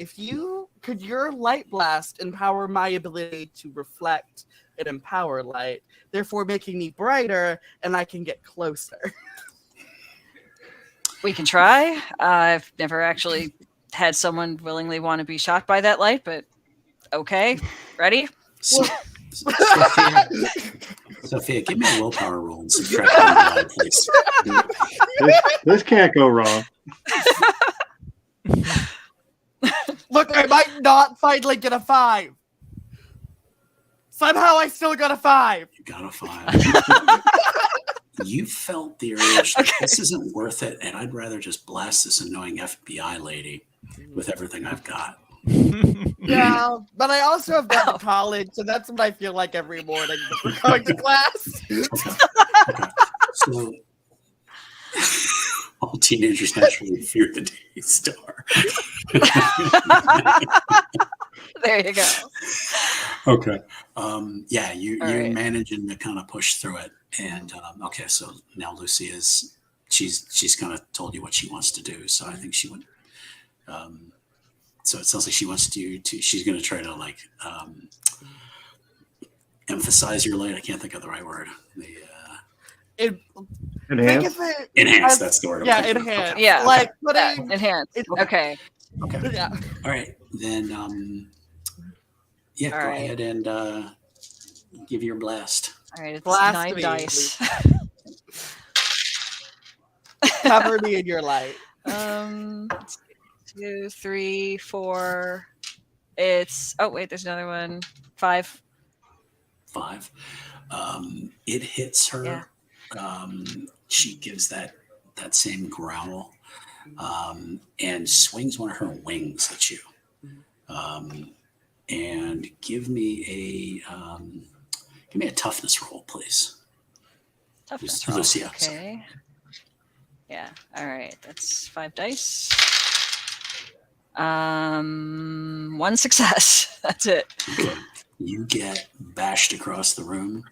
could your light blast empower my ability to reflect and empower light, therefore making me brighter and I can get closer? We can try. I've never actually had someone willingly want to be shot by that light, but okay. Ready? Sophia, give me a willpower roll and subtract 1 die, please. This can't go wrong. Look, I might not finally get a 5. Somehow I still got a 5. You got a 5. You felt the urge that this isn't worth it, and I'd rather just blast this annoying FBI lady with everything I've got. Yeah, but I also have gone to college, so that's what I feel like every morning before going to class. Okay. So, all teenagers naturally fear the day star. There you go. Okay. You're right. managing to kind of push through it. And okay, so now Lucy she's kind of told you what she wants to do. So I think she would. So it sounds like she wants she's going to try to emphasize your light. I can't think of the right word. Enhance? Enhance. That's the word. Yeah, enhance. Okay. Yeah. Like Enhance. Okay. Okay. Yeah. All right. Then, All go right. ahead and give your blast. All right. It's Blast 9 me. dice. Cover me in your light. 2, 3, 4. There's another one. 5. 5. It hits her. Yeah. She gives that same growl and swings one of her wings at you. And give me a toughness roll, please. Toughness Lucia. roll. Okay. Yeah. All right. That's 5 dice. 1 success. That's it. Okay. You get bashed across the room.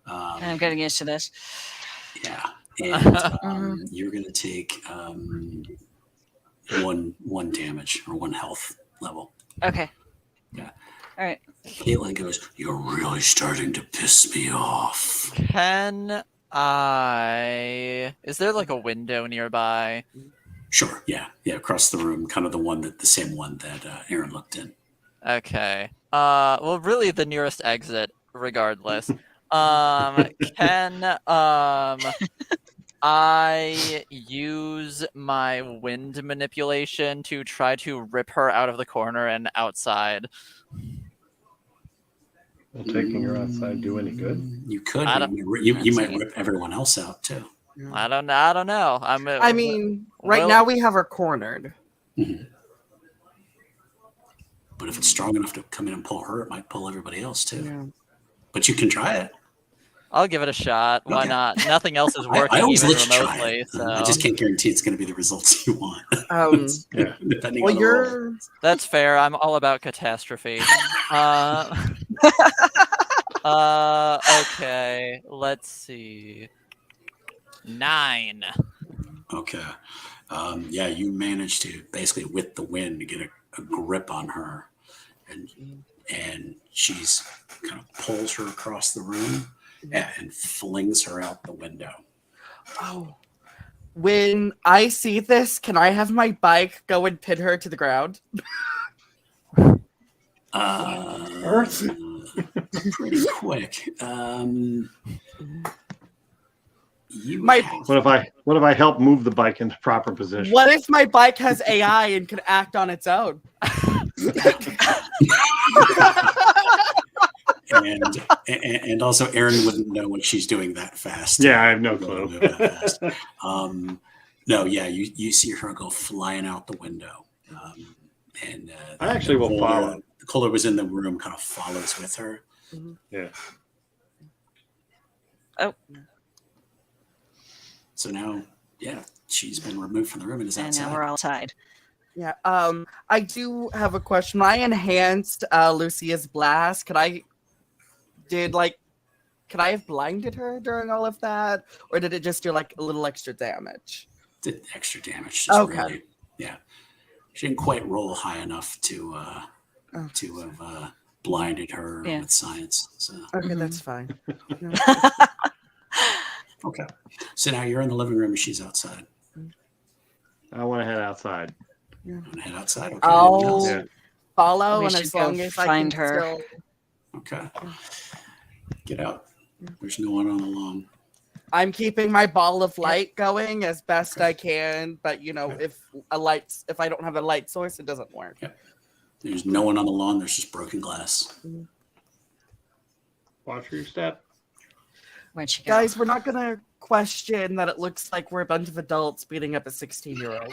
I'm getting used to this. Yeah, and Mhm. you're going to take one damage or 1 health level. Okay. Yeah. All right. Caitlin goes, "You're really starting to piss me off." Can I? Is there like a window nearby? Sure. Yeah. Across the room, kind of the same one that Aaron looked in. Okay. Well, really the nearest exit, regardless. Can I use my wind manipulation to try to rip her out of the corner and outside? Will taking her outside do any good? You could, I but don't- you might see. rip everyone else out too. I don't know. I mean, right well- now we have her cornered. Mhm. But if it's strong enough to come in and pull her, it might pull everybody else too. Yeah. But you can try it. I'll give it a shot. Why Okay. not? Nothing else is I working always even let you try remotely. it. So I just can't guarantee it's going to be the results you want. Yeah. Depending Well, on the roll. you're that's fair. I'm all about catastrophe. Okay. Let's see. 9. Okay. Yeah, you managed to basically with the wind get a grip on her, and she's kind of pulls her across the room and flings her out the window. Oh. When I see this, can I have my bike go and pin her to the ground? Pretty quick. You My- have- What if I help move the bike into proper position? What if my bike has AI and can act on its own? and also Erin wouldn't know what she's doing that fast. Yeah, I have no Wouldn't clue. move that fast. No, yeah, you see her go flying out the window, and I actually will follow. The Kohler was in the room, kind of follows with her. Yeah. Oh. So now, yeah, she's been removed from the room and is And outside. now we're outside. Yeah. I do have a question. When I enhanced Lucia's blast, could I have blinded her during all of that, or did it just do like a little extra damage? Did extra damage. Just Okay. really, yeah. She didn't quite roll high enough to have blinded her Yeah. with science. So Okay, Mhm. that's fine. okay. So now you're in the living room and she's outside. I want to head outside. You want to head outside? Okay. I'll anything else? Yeah. follow, We and should as go long as I find can her. still. Okay. Get out. There's no one on the lawn. I'm keeping my ball of light going as best I can, but if I don't have a light source, it doesn't work. There's no one on the lawn. There's just broken glass. Watch your step. Where'd she go? Guys, we're not gonna question that it looks like we're a bunch of adults beating up a 16-year-old.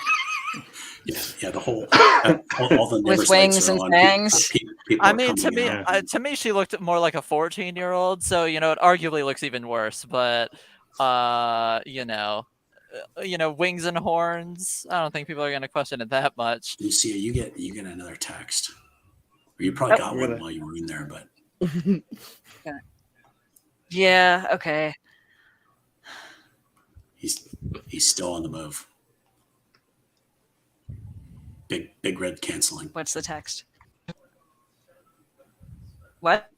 Yeah. The whole all the With neighbors' lights wings are and on. fangs? People I are mean, to coming me, out. to me, she looked more like a 14-year-old. So it arguably looks even worse. But wings and horns. I don't think people are going to question it that much. Lucia, you get another text. Or you probably got one Really? while you were in there, but Yeah. Okay. he's still on the move. Big red canceling. What's the text? What?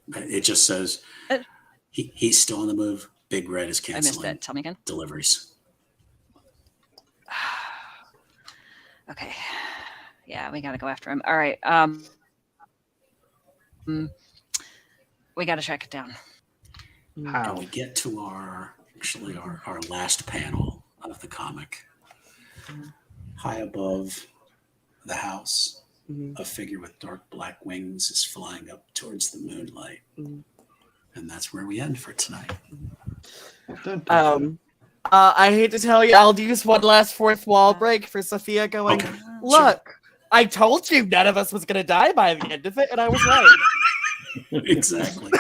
It just says Uh, he's still on the move. Big red is I missed canceling that. Tell me again. deliveries. Okay. Yeah, we gotta go after him. All right. We gotta track it down. And How? we get to our last panel of the comic. High above the house, Mhm. a figure with dark black wings is flying up towards the moonlight. Mhm. And that's where we end for tonight. Dun, dun, dun. I hate to tell you, I'll use one last fourth wall break for Sophia going, Okay. look, I told you none of us was going to die by the end of it, and I was right. Exactly.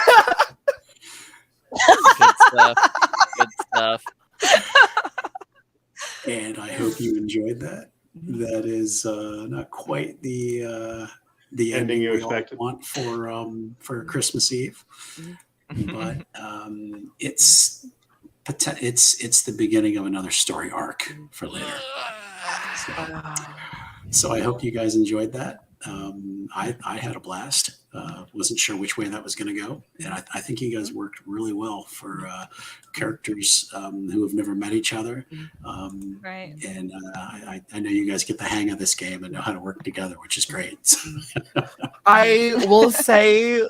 Good stuff. Good stuff. And I hope you enjoyed that. That is not quite the Ending you we all expected. want for Christmas Eve. but it's the beginning of another story arc for later. So I hope you guys enjoyed that. I had a blast. Wasn't sure which way that was going to go, and I think you guys worked really well for characters who have never met each other. Right. And I know you guys get the hang of this game and know how to work together, which is great. I will say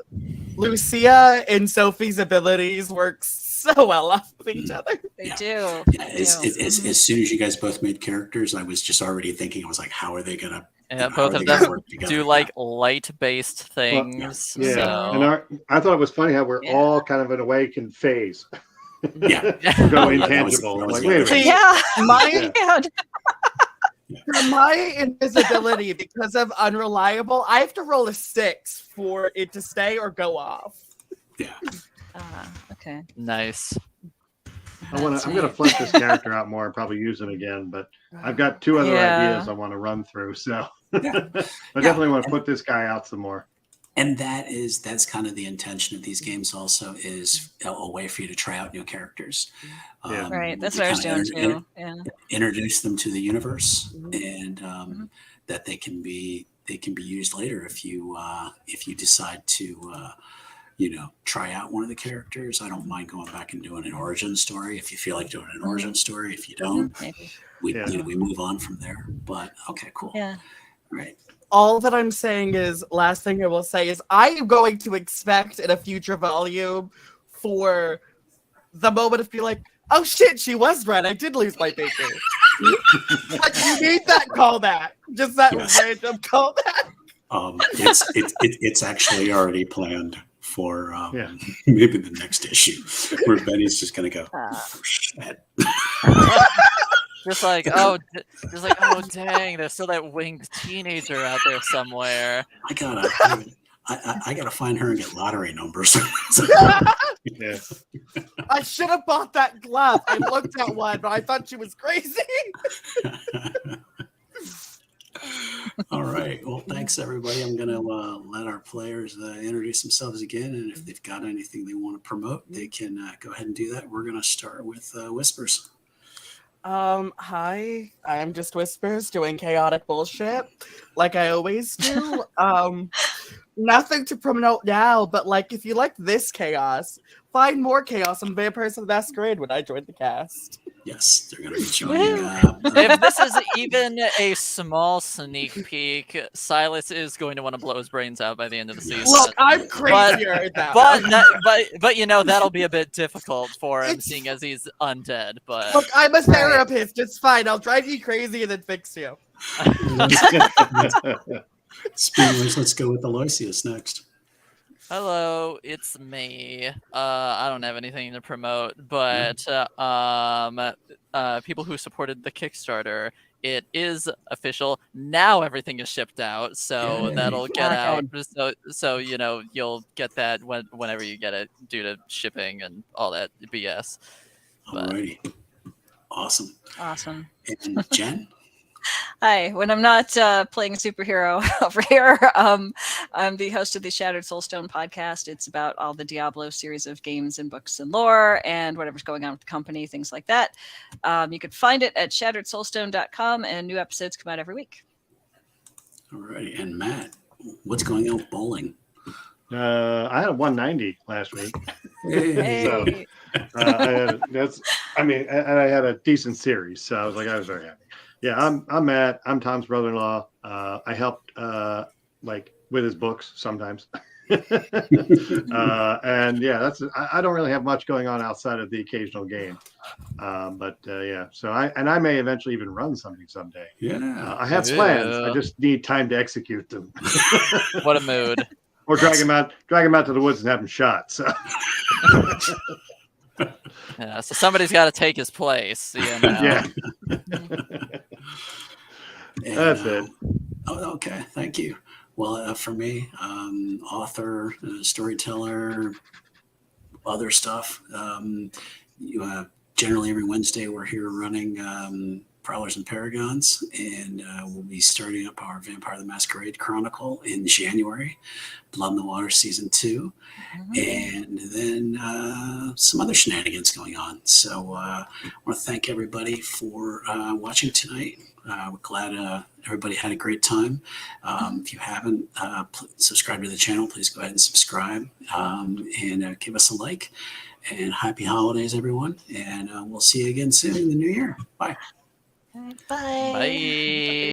Lucia and Sophie's abilities work so well off of each other. They Yeah. do. Yeah, as soon as you guys both made characters, I was just already thinking, I was like, how are they going to Yeah, how both are of they gonna them work together? do like light-based things. Yeah, So. and I thought it was funny how we're Yeah. all kind of in a way can phase. Yeah. Go Yeah, that was- intangible. that was Like, the wait a other minute. Yeah. My Yeah. for my invisibility, because of unreliable, I have to roll a 6 for it to stay or go off. Yeah. Okay. Nice. I'm gonna That's flesh this character out more and probably use it again, but I've got 2 other Yeah. ideas I want to run through. So Yeah. I definitely want to put this guy out some more. And that's kind of the intention of these games also, is a way for you to try out new characters. Yeah. Right. That's to what I was kinda doing too. Yeah. introduce them to the universe, Mhm. and Mhm. that they can be used later if you decide to try out one of the characters. I don't mind going back and doing an origin story if you feel like doing an origin story. If you don't, Maybe. we we move on from there. But okay, cool. Yeah. Right. All that I'm saying is, last thing I will say is, I am going to expect in a future volume for the moment to be like, oh shit, she was red. I did lose my baker. Like, you need that callback. Just that Yes. random callback. It's actually already planned for Yeah. maybe the next issue, where Benny's just gonna go, Uh, oh, shit. Just like, oh, dang, there's still that winged teenager out there somewhere. I gotta find her and get lottery numbers. Yeah. I should have bought that glove. I looked at one, but I thought she was crazy. All right. Well, thanks everybody. I'm gonna let our players introduce themselves again, and if they've got anything they want to promote, they can go ahead and do that. We're gonna start with Whispers. Hi, I'm just Whispers doing chaotic bullshit like I always do. Nothing to promote now, but like if you like this chaos, find more chaos on Vampires of the Masquerade when I joined the cast. Yes, they're gonna be joining. If this is even a small sneak peek, Silas is going to want to blow his brains out by the end of the season. Look, I'm crazier than that. But you know that'll be a bit difficult for him, It's- seeing as he's undead. But Look, I'm a therapist. It's fine. I'll drive you crazy and then fix you. Spoilers. Let's go with Aloysius next. hello, it's me. I don't have anything to promote, but people who supported the Kickstarter, it is official now. Everything is shipped out, so Yay. that'll get out. Okay. So you'll get that whenever you get it, due to shipping and all that BS. But- Alrighty. Awesome. Awesome. And Jen. Hi. When I'm not playing a superhero over here, I'm the host of the Shattered Soulstone podcast. It's about all the Diablo series of games and books and lore and whatever's going on with the company, things like that. You can find it at shatteredsoulstone.com, and new episodes come out every week. Alrighty. And Matt, what's going on with bowling? I had a 190 last week. Hey. And I had a decent series, so I was very happy. Yeah, I'm Matt. I'm Tom's brother-in-law. I helped with his books sometimes. And yeah, I don't really have much going on outside of the occasional game. So I may eventually even run something someday. Yeah. I have Yeah. plans. I just need time to execute them. What a mood! Or drag him out to the woods and have him shot. So Yeah, so somebody's got to take his place. You know? yeah, And, that's it. Oh, okay. Thank you. Well, for me, author, storyteller, other stuff. Generally, every Wednesday we're here running Prowlers and Paragons, and we'll be starting up our Vampire the Masquerade Chronicle in January, Blood in the Water Season 2, and then some other shenanigans going on. So I want to thank everybody for watching tonight. We're glad everybody had a great time. If you haven't subscribed to the channel, please go ahead and subscribe and give us a like. And happy holidays, everyone. And we'll see you again soon in the new year. Bye. Bye. Bye.